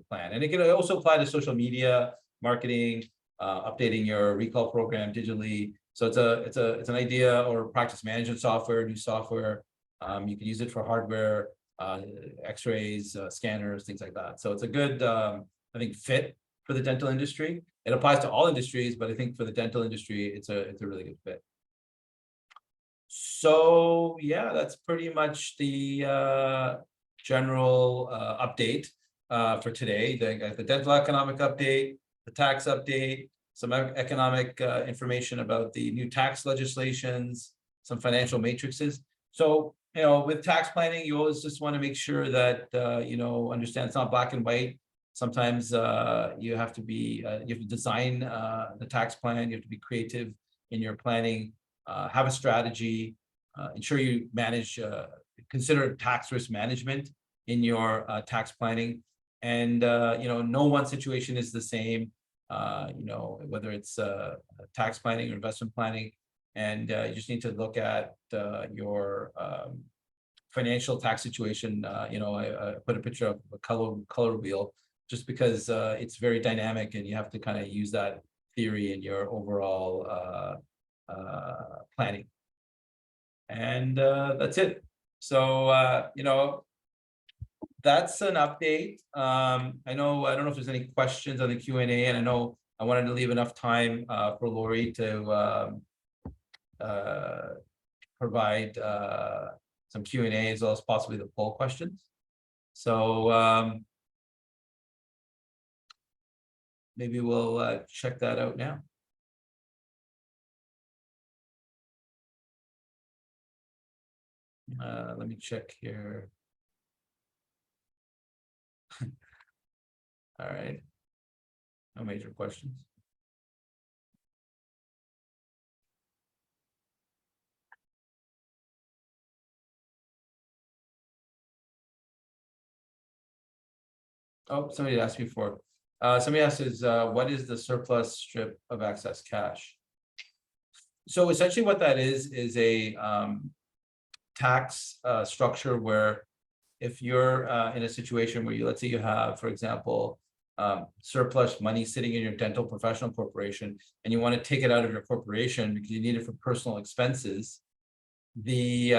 plan. And it can also apply to social media marketing, updating your recall program digitally. So it's an idea, or practice management software, new software. You can use it for hardware, x-rays, scanners, things like that. So it's a good, I think, fit for the dental industry. It applies to all industries, but I think for the dental industry, it's a really good fit. So yeah, that's pretty much the general update for today. The dental economic update, the tax update, some economic information about the new tax legislations, some financial matrices. So, with tax planning, you always just want to make sure that, understand it's not black and white. Sometimes you have to design the tax plan. You have to be creative in your planning, have a strategy, ensure you consider tax risk management in your tax planning. And, no one situation is the same, whether it's tax planning or investment planning. And you just need to look at your financial tax situation. I put a picture of a color wheel, just because it's very dynamic, and you have to kind of use that theory in your overall planning. And that's it. So, that's an update. I don't know if there's any questions on the Q&A, and I know I wanted to leave enough time for Lori to provide some Q&A, as well as possibly the poll questions. So maybe we'll check that out now. Let me check here. All right. No major questions. Oh, somebody asked me for. Somebody asked what is the surplus strip of excess cash? So essentially what that is a tax structure where if you're in a situation where let's say you have, for example, surplus money sitting in your dental professional corporation, and you want to take it out of your corporation because you need it for personal expenses, the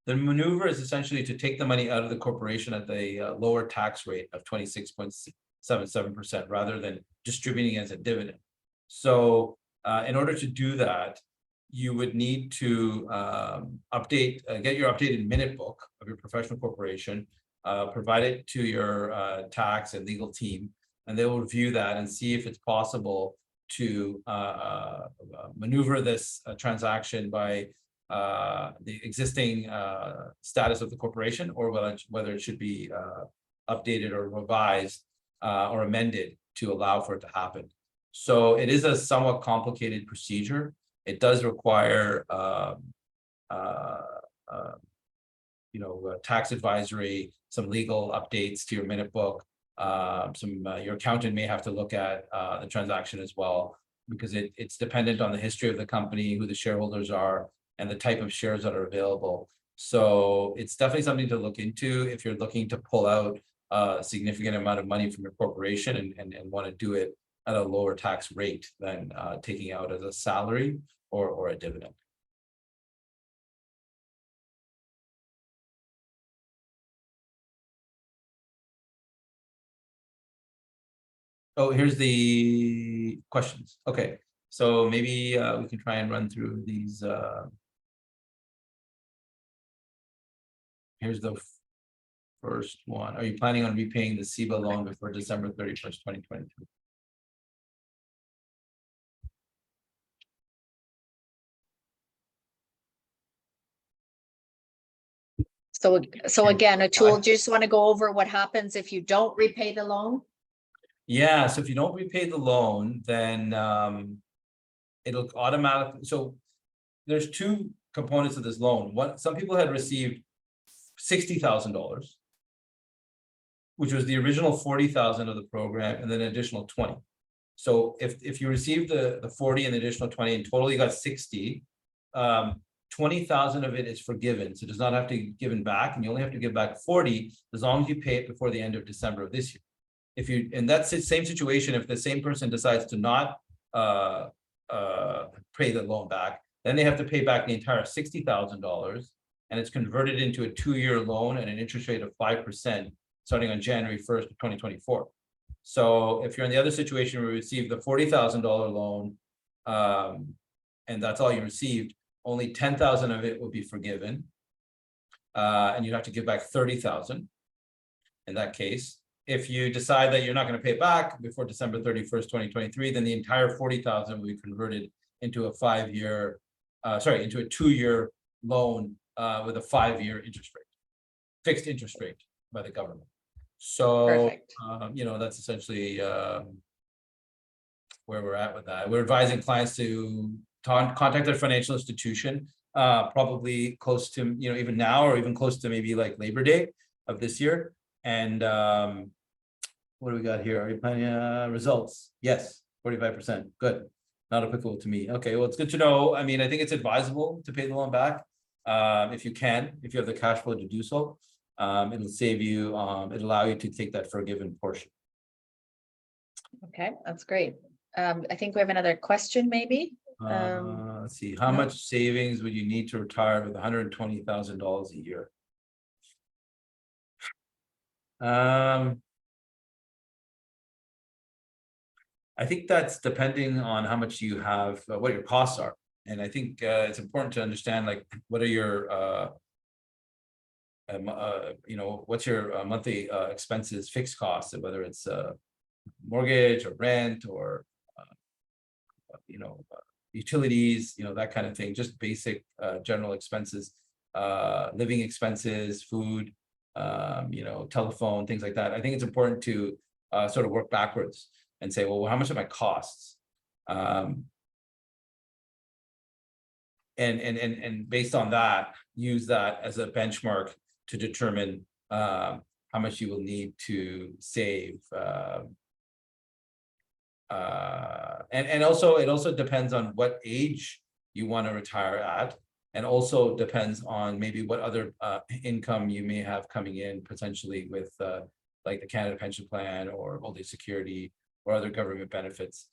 maneuver is essentially to take the money out of the corporation at the lower tax rate of 26.77% rather than distributing as a dividend. So in order to do that, you would need to get your updated minute book of your professional corporation, provide it to your tax and legal team, and they will review that and see if it's possible to maneuver this transaction by the existing status of the corporation, or whether it should be updated or revised or amended to allow for it to happen. So it is a somewhat complicated procedure. It does require tax advisory, some legal updates to your minute book. Your accountant may have to look at the transaction as well, because it's dependent on the history of the company, who the shareholders are, and the type of shares that are available. So it's definitely something to look into if you're looking to pull out a significant amount of money from your corporation and want to do it at a lower tax rate than taking out as a salary or a dividend. Oh, here's the questions. Okay, so maybe we can try and run through these. Here's the first one. Are you planning on repaying the CEBA loan before December 31st, 2022?
So again, Atul, do you just want to go over what happens if you don't repay the loan?
Yeah, so if you don't repay the loan, then it'll automatically, so there's two components of this loan. One, some people had received $60,000, which was the original 40,000 of the program, and then an additional 20. So if you received the 40 and the additional 20, and total you got 60, 20,000 of it is forgiven, so it does not have to be given back, and you only have to give back 40 as long as you pay it before the end of December of this year. If you, in that same situation, if the same person decides to not pay the loan back, then they have to pay back the entire $60,000, and it's converted into a 2-year loan at an interest rate of 5%, starting on January 1st of 2024. So if you're in the other situation where you receive the $40,000 loan, and that's all you received, only 10,000 of it will be forgiven, and you'd have to give back 30,000 in that case. If you decide that you're not going to pay it back before December 31st, 2023, then the entire 40,000 will be converted into a 5-year, into a 2-year loan with a 5-year interest rate, fixed interest rate by the government. So, that's essentially where we're at with that. We're advising clients to contact their financial institution, probably close to, even now, or even close to maybe like Labor Day of this year. And what do we got here? Are you planning results? Yes, 45%. Good. Not applicable to me. Okay, well, it's good to know. I mean, I think it's advisable to pay the loan back if you can, if you have the cash flow to do so. It'll save you, it'll allow you to take that forgiven portion.
Okay, that's great. I think we have another question, maybe.
Let's see. How much savings would you need to retire with $120,000 a year? I think that's depending on how much you have, what your costs are. And I think it's important to understand, like, what are your, what's your monthly expenses, fixed costs, whether it's mortgage or rent or, utilities, that kind of thing, just basic general expenses, living expenses, food, telephone, things like that. I think it's important to sort of work backwards and say, well, how much are my costs? And based on that, use that as a benchmark to determine how much you will need to save. And also, it also depends on what age you want to retire at, and also depends on maybe what other income you may have coming in potentially with like the Canada Pension Plan or old age security or other government benefits.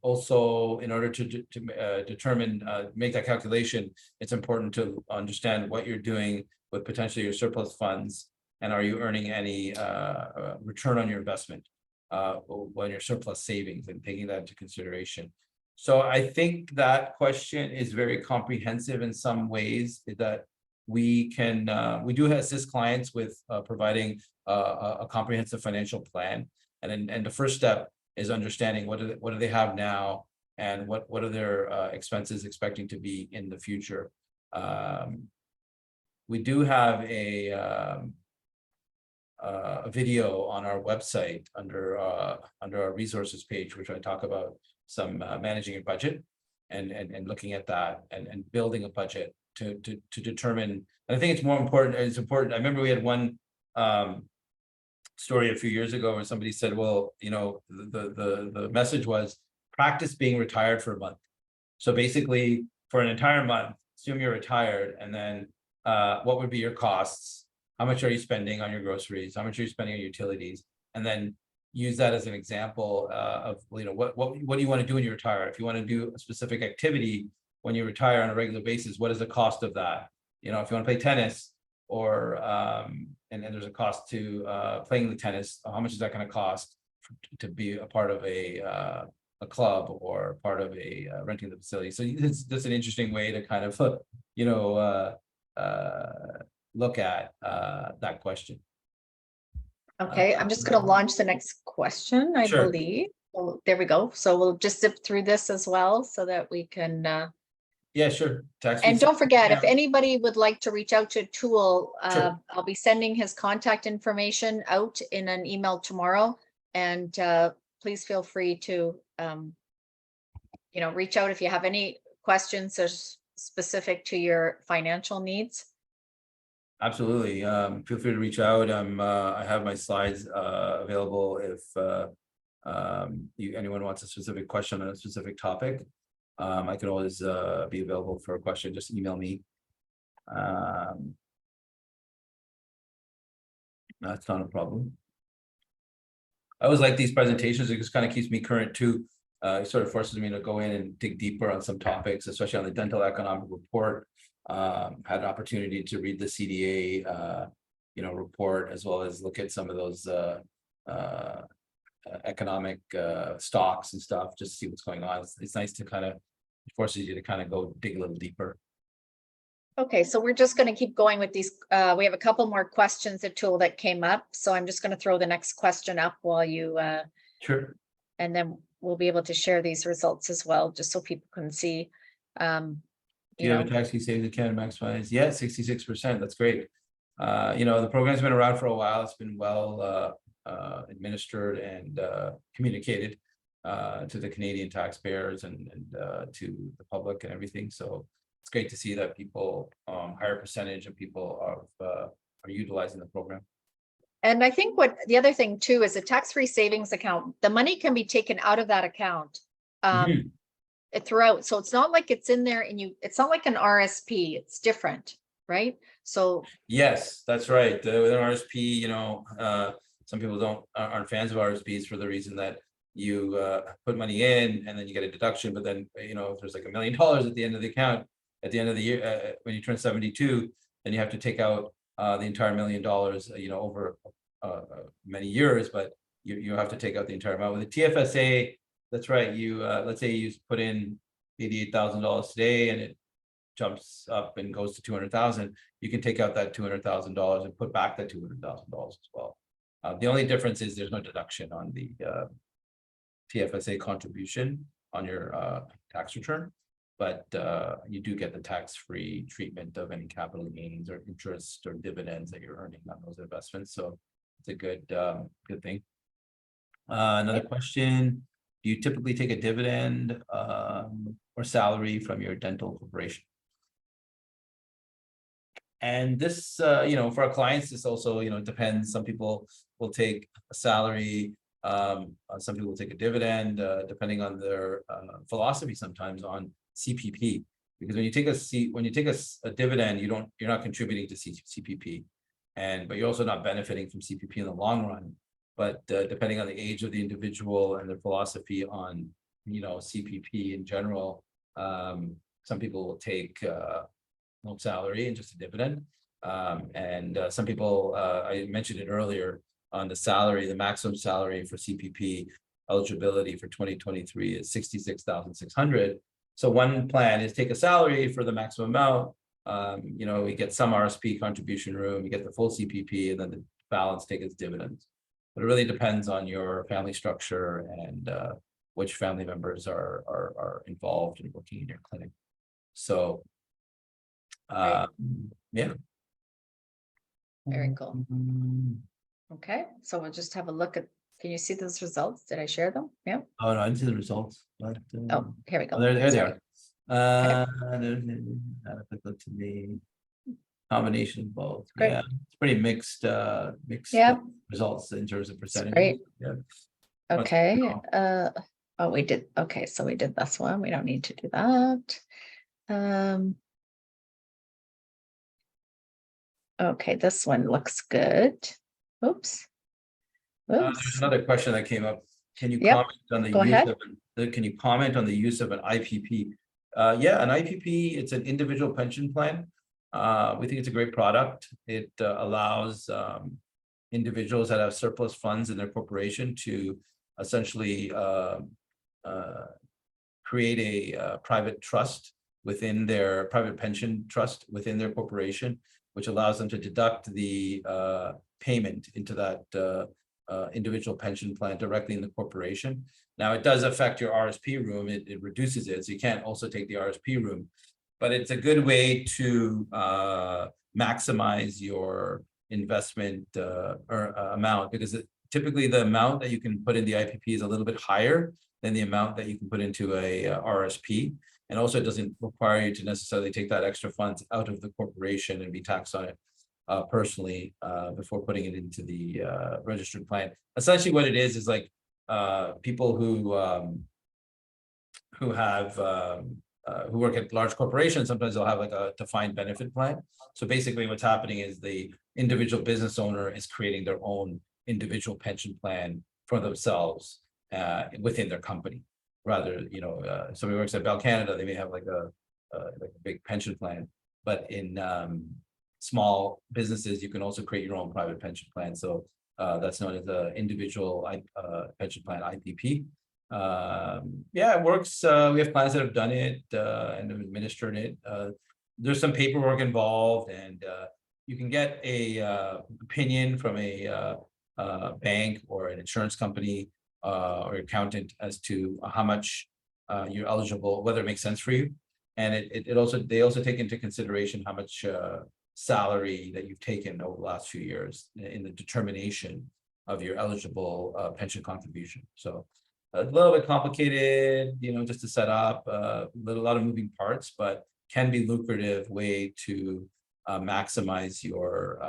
Also, in order to determine, make that calculation, it's important to understand what you're doing with potentially your surplus funds, and are you earning any return on your investment when your surplus savings, and taking that into consideration. So I think that question is very comprehensive in some ways, that we do assist clients with providing a comprehensive financial plan. And the first step is understanding what do they have now, and what are their expenses expecting to be in the future. We do have a video on our website under our resources page, which I talk about some managing a budget and looking at that and building a budget to determine. And I think it's more important. It's important. I remember we had one story a few years ago where somebody said, well, the message was practice being retired for a month. So basically, for an entire month, assume you're retired, and then what would be your costs? How much are you spending on your groceries? How much are you spending on utilities? And then use that as an example of, what do you want to do when you retire? If you want to do a specific activity when you retire on a regular basis, what is the cost of that? If you want to play tennis, or and there's a cost to playing the tennis, how much is that going to cost to be a part of a club or part of a renting the facility? So that's an interesting way to kind of look at that question.
Okay, I'm just going to launch the next question, I
Sure.
believe. Oh, there we go. So we'll just zip through this as well so that we can.
Yeah, sure.
And don't forget, if
Yeah.
anybody would like to reach out to Atul,
Sure.
I'll be sending his contact information out in an email tomorrow. And please feel free to, reach out if you have any questions that are specific to your financial needs.
Absolutely. Feel free to reach out. I have my slides available if anyone wants a specific question on a specific topic. I can always be available for a question. Just email me. That's not a problem. I always like these presentations. It just kind of keeps me current too. It sort of forces me to go in and dig deeper on some topics, especially on the dental economic report. Had an opportunity to read the CDA report, as well as look at some of those economic stocks and stuff, just to see what's going on. It's nice to kind of, it forces you to kind of go dig a little deeper.
Okay, so we're just going to keep going with these. We have a couple more questions, Atul, that came up. So I'm just going to throw the next question up while you.
Sure.
And then we'll be able to share these results as well, just so people can see.
Do you have a tax key savings account maximize? Yeah, 66%. That's great. The program's been around for a while. It's been well administered and communicated to the Canadian taxpayers and to the public and everything. So it's great to see that people, higher percentage of people are utilizing the program.
And I think what the other thing too is a tax-free savings account. The money can be taken out of that account throughout. So it's not like it's in there and it's not like an RSP. It's different, right? So
yes, that's right. With an RSP, some people aren't fans of RSPs for the reason that you put money in and then you get a deduction. But then if there's like $1 million at the end of the account at the end of the year, when you turn 72, then you have to take out the entire $1 million, over many years, but you have to take out the entire amount. With the TFSA, that's right. You let's say you put in $88,000 today, and it jumps up and goes to 200,000. You can take out that $200,000 and put back that $200,000 as well. The only difference is there's no deduction on the TFSA contribution on your tax return. But you do get the tax-free treatment of any capital gains or interest or dividends that you're earning on those investments. So it's a good thing. Another question: do you typically take a dividend or salary from your dental corporation? And this, for our clients, this also, depends. Some people will take a salary. Some people will take a dividend, depending on their philosophy. Sometimes on CPP, because when you take a dividend, you're not contributing to CPP, but you're also not benefiting from CPP in the long run. But depending on the age of the individual and their philosophy on CPP in general, some people will take no salary and just a dividend, and some people, I mentioned it earlier, on the salary, the maximum salary for CPP eligibility for 2023 is $66,600. So one plan is take a salary for the maximum amount. We get some RSP contribution room, you get the full CPP, and then the balance take as dividends. But it really depends on your family structure and which family members are involved in working in your clinic. So,
right.
Yeah.
Very cool. Okay, so we'll just have a look at. Can you see those results? Did I share them? Yeah.
Oh no, I didn't see the results. But,
Oh, here we go.
There they are.
Okay.
Look to me. Combination of both.
Great.
Yeah, it's pretty mixed results in terms of percentage.
Great.
Yeah.
Okay. Oh, we did. Okay, so we did this one. We don't need to do that. Okay, this one looks good. Oops.
There's
Oops.
another question that came up. Can you
Yep,
comment on the
go
use
ahead.
of can you comment on the use of an IPP? Yeah, an IPP, it's an individual pension plan. We think it's a great product. It allows individuals that have surplus funds in their corporation to essentially create a private trust within their private pension trust within their corporation, which allows them to deduct the payment into that individual pension plan directly in the corporation. Now, it does affect your RSP room. It reduces it, so you can't also take the RSP room, but it's a good way to maximize your investment amount, because typically the amount that you can put in the IPP is a little bit higher than the amount that you can put into a RSP. And also, it doesn't require you to necessarily take that extra funds out of the corporation and be taxed on it personally before putting it into the registered plan. Essentially, what it is like people who work at large corporations, sometimes they'll have like a defined benefit plan. So basically what's happening is the individual business owner is creating their own individual pension plan for themselves within their company. Rather, somebody works at Bell Canada, they may have like a big pension plan, but in small businesses, you can also create your own private pension plan. So that's known as the individual pension plan, IPP. Yeah, it works. We have clients that have done it and have administered it. There's some paperwork involved, and you can get a opinion from a bank or an insurance company or accountant as to how much you're eligible, whether it makes sense for you. And they also take into consideration how much salary that you've taken over the last few years in the determination of your eligible pension contribution. So a little bit complicated, just to set up, a lot of moving parts, but can be lucrative way to maximize your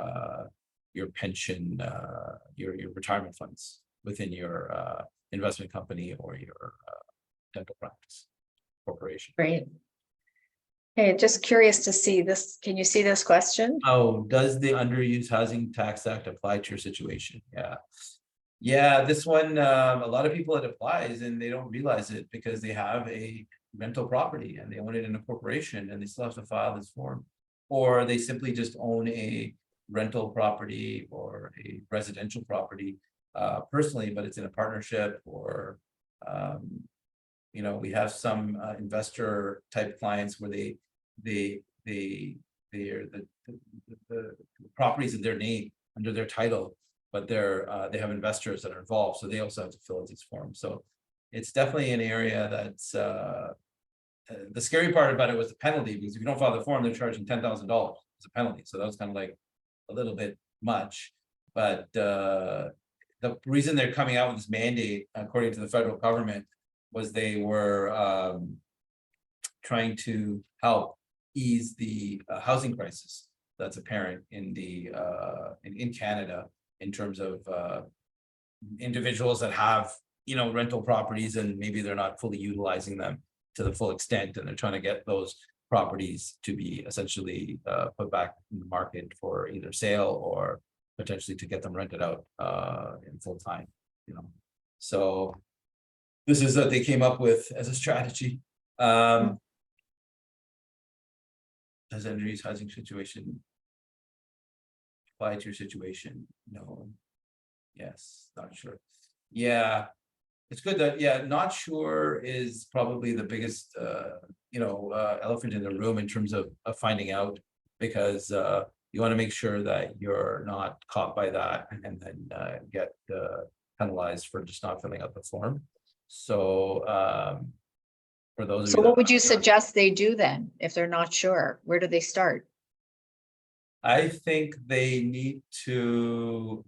pension, your retirement funds within your investment company or your dental practice corporation.
Great. Hey, just curious to see this. Can you see this question?
Oh, does the Underused Housing Tax Act apply to your situation? Yeah, this one, a lot of people, it applies and they don't realize it because they have a rental property and they own it in a corporation and they still have to file this form. Or they simply just own a rental property or a residential property personally, but it's in a partnership, or we have some investor type clients where the properties in their name under their title, but they have investors that are involved, so they also have to fill out these forms. So it's definitely an area that's the scary part about it was the penalty, because if you don't file the form, they're charging $10,000 as a penalty. So that was kind of like a little bit much, but the reason they're coming out with this mandate, according to the federal government, was they were trying to help ease the housing crisis that's apparent in in Canada, in terms of individuals that have rental properties and maybe they're not fully utilizing them to the full extent, and they're trying to get those properties to be essentially put back in the market for either sale or potentially to get them rented out in full time. So this is what they came up with as a strategy. Does Underused housing situation apply to your situation? No. Yes, not sure. Yeah, it's good that, not sure is probably the biggest elephant in the room in terms of finding out, because you want to make sure that you're not caught by that and then get penalized for just not filling out the form. So for those of you,
So what would you suggest they do then if they're not sure? Where do they start?
I think they need to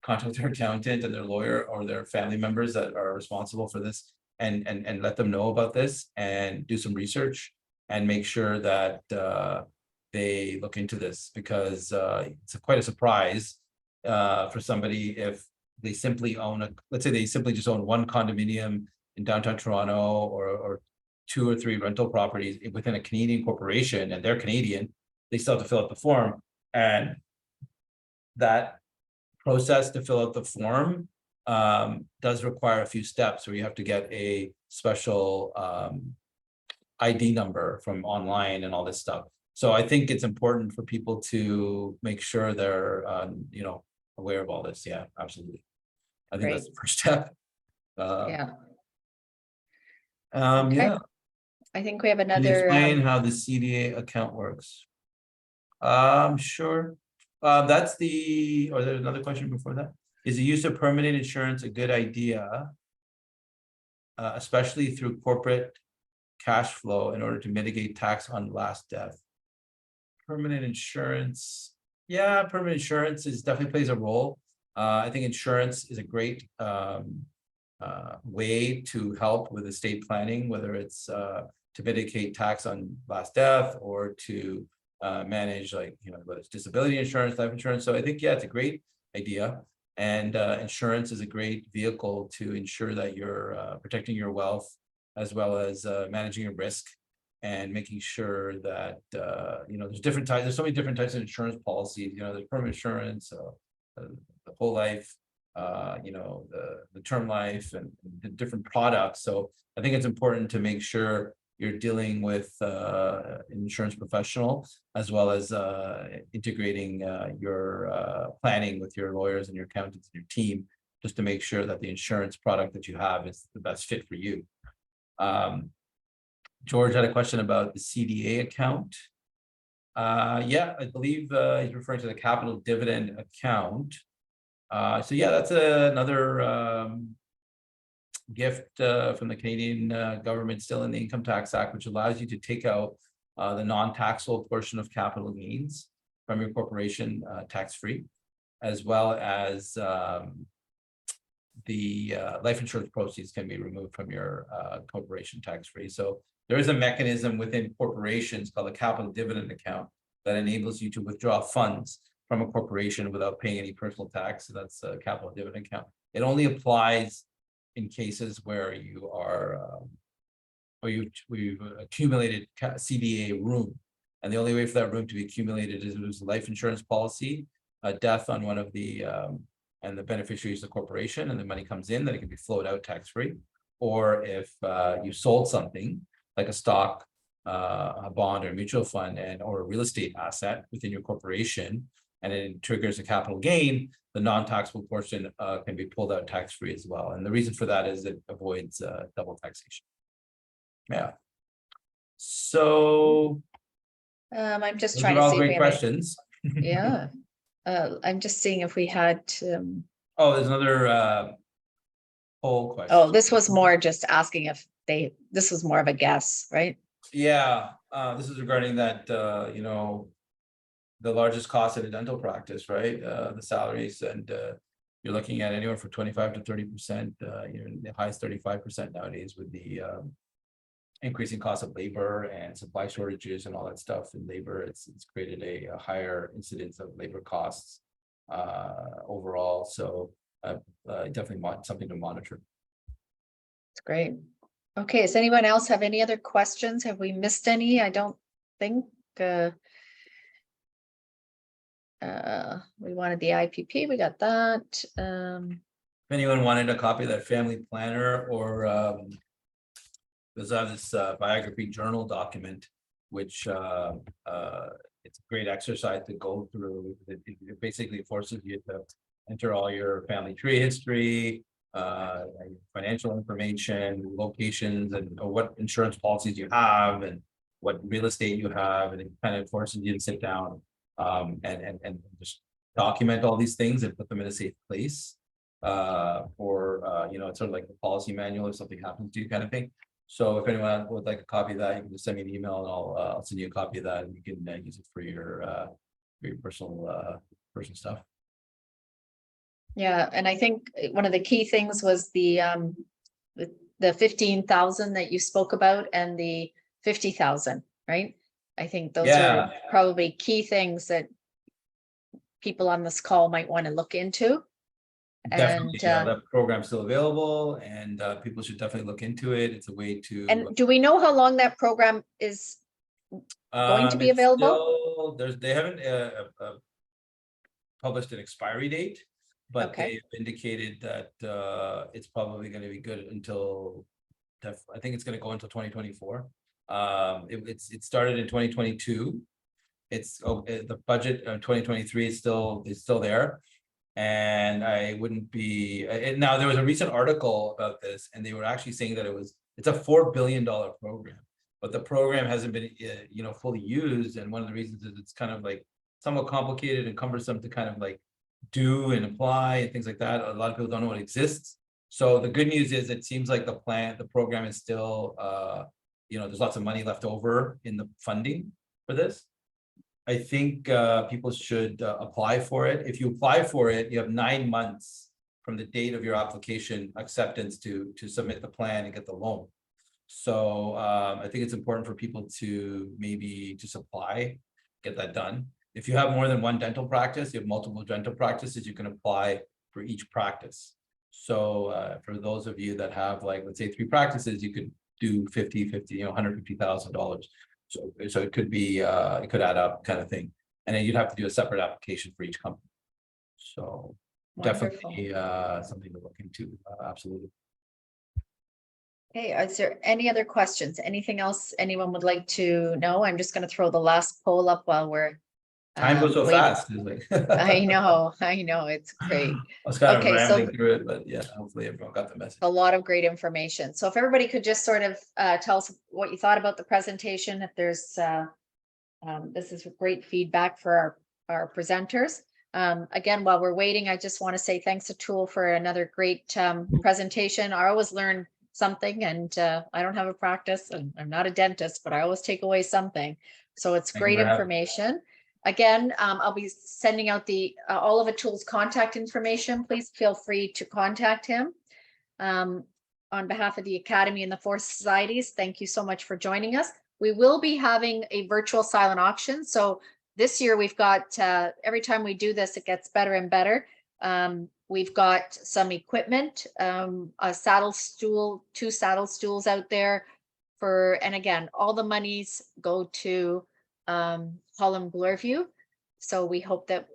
contact their accountant and their lawyer or their family members that are responsible for this, and let them know about this and do some research and make sure that they look into this, because it's quite a surprise for somebody if they simply own let's say they simply just own one condominium in downtown Toronto, or 2 or 3 rental properties within a Canadian corporation, and they're Canadian, they still have to fill out the form, and that process to fill out the form does require a few steps where you have to get a special ID number from online and all this stuff. So I think it's important for people to make sure they're, aware of all this. Yeah, absolutely. I think that's the first step.
Yeah.
Yeah.
I think we have
Can you
another.
explain how the CDA account works? Sure. That's or there's another question before that. Is the use of permanent insurance a good idea? Especially through corporate cash flow in order to mitigate tax on last death. Permanent insurance. Yeah, permanent insurance definitely plays a role. I think insurance is a great way to help with estate planning, whether it's to mitigate tax on last death or to manage, like, whether it's disability insurance, life insurance. So I think, yeah, it's a great idea. And insurance is a great vehicle to ensure that you're protecting your wealth as well as managing your risk and making sure that, there's different types, there's so many different types of insurance policies, there's permanent insurance, the whole life, the term life and the different products. So I think it's important to make sure you're dealing with an insurance professional, as well as integrating your planning with your lawyers and your accountants and your team, just to make sure that the insurance product that you have is the best fit for you. George had a question about the CDA account. Yeah, I believe he's referring to the capital dividend account. So yeah, that's another gift from the Canadian government, still in the Income Tax Act, which allows you to take out the non-taxable portion of capital gains from your corporation tax-free, as well as the life insurance proceeds can be removed from your corporation tax-free. So there is a mechanism within corporations called a capital dividend account that enables you to withdraw funds from a corporation without paying any personal tax. So that's a capital dividend account. It only applies in cases where you are, we've accumulated CDA room. And the only way for that room to be accumulated is if it was a life insurance policy, a death on one of the, and the beneficiary is the corporation, and the money comes in, then it can be flowed out tax-free. Or if you sold something like a stock, a bond or a mutual fund or a real estate asset within your corporation, and it triggers a capital gain, the non-taxable portion can be pulled out tax-free as well. And the reason for that is it avoids double taxation. Yeah. So
I'm just
those
trying
are
to
all
see if we
great
have
questions.
yeah. I'm just seeing if we had.
Oh, there's another poll question.
Oh, this was more just asking if this was more of a guess, right?
Yeah, this is regarding that, the largest cost in a dental practice, right? The salaries, and you're looking at anywhere from 25 to 30%, the highest 35% nowadays with the increasing cost of labor and supply shortages and all that stuff in labor. It's created a higher incidence of labor costs overall. So definitely something to monitor.
It's great. Okay, does anyone else have any other questions? Have we missed any? I don't think. We wanted the IPP, we got that.
If anyone wanted a copy of that family planner, or there's this biography journal document, which it's a great exercise to go through. It basically forces you to enter all your family tree history, financial information, locations, and what insurance policies you have, and what real estate you have, and it kind of forces you to sit down and just document all these things and put them in a safe place. It's sort of like the policy manual if something happens to you, kind of thing. So if anyone would like a copy of that, you can just send me an email and I'll send you a copy of that, and you can use it for your personal stuff.
Yeah, and I think one of the key things was the 15,000 that you spoke about, and the 50,000, right? I think those are probably key things that people on this call might want to look into.
Definitely,
And
that program's still available, and people should definitely look into it. It's a way to.
And do we know how long that program is going to be available?
They haven't published an expiry date, but
Okay.
they've indicated that it's probably going to be good until I think it's going to go until 2024. It started in 2022. The budget of 2023 is still there. And I wouldn't be, now there was a recent article about this, and they were actually saying that it's a $4 billion program, but the program hasn't been, fully used. And one of the reasons is it's kind of like somewhat complicated and cumbersome to kind of like do and apply and things like that. A lot of people don't know it exists. So the good news is it seems like the program is still, there's lots of money left over in the funding for this. I think people should apply for it. If you apply for it, you have 9 months from the date of your application acceptance to submit the plan and get the loan. So I think it's important for people to maybe just apply, get that done. If you have more than one dental practice, you have multiple dental practices, you can apply for each practice. So for those of you that have, like, let's say 3 practices, you could do $150,000. So it could be, it could add up, kind of thing. And then you'd have to do a separate application for each company. So
Wonderful.
definitely something to look into, absolutely.
Okay, is there any other questions? Anything else anyone would like to know? I'm just going to throw the last poll up while we're
Time goes so
waiting.
fast. Like
I know, it's great.
I was kind of
Okay, so
rambling through it, but yeah, hopefully everyone got the message.
a lot of great information. So if everybody could just sort of tell us what you thought about the presentation, if there's this is great feedback for our presenters. Again, while we're waiting, I just want to say thanks to Atul for another great presentation. I always learn something, and I don't have a practice, and I'm not a dentist, but I always take away something. So it's great information. Again, I'll be sending out all of Atul's contact information. Please feel free to contact him. On behalf of the Academy and the 4 societies, thank you so much for joining us. We will be having a virtual silent auction. So this year we've got, every time we do this, it gets better and better. We've got some equipment, a saddle stool, 2 saddle stools out there and again, all the monies go to Holland Bloorview. So we hope that,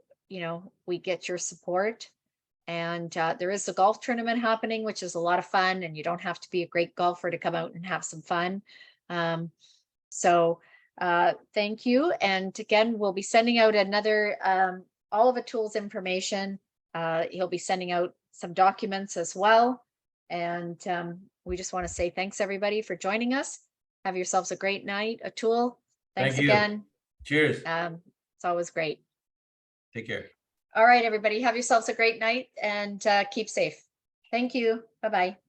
we get your support. And there is a golf tournament happening, which is a lot of fun, and you don't have to be a great golfer to come out and have some fun. Thank you. And again, we'll be sending out another, all of Atul's information. He'll be sending out some documents as well. And we just want to say thanks everybody for joining us. Have yourselves a great night. Atul, thanks again.
Cheers.
It's always great.
Take care.
All right, everybody, have yourselves a great night and keep safe. Thank you. Bye-bye.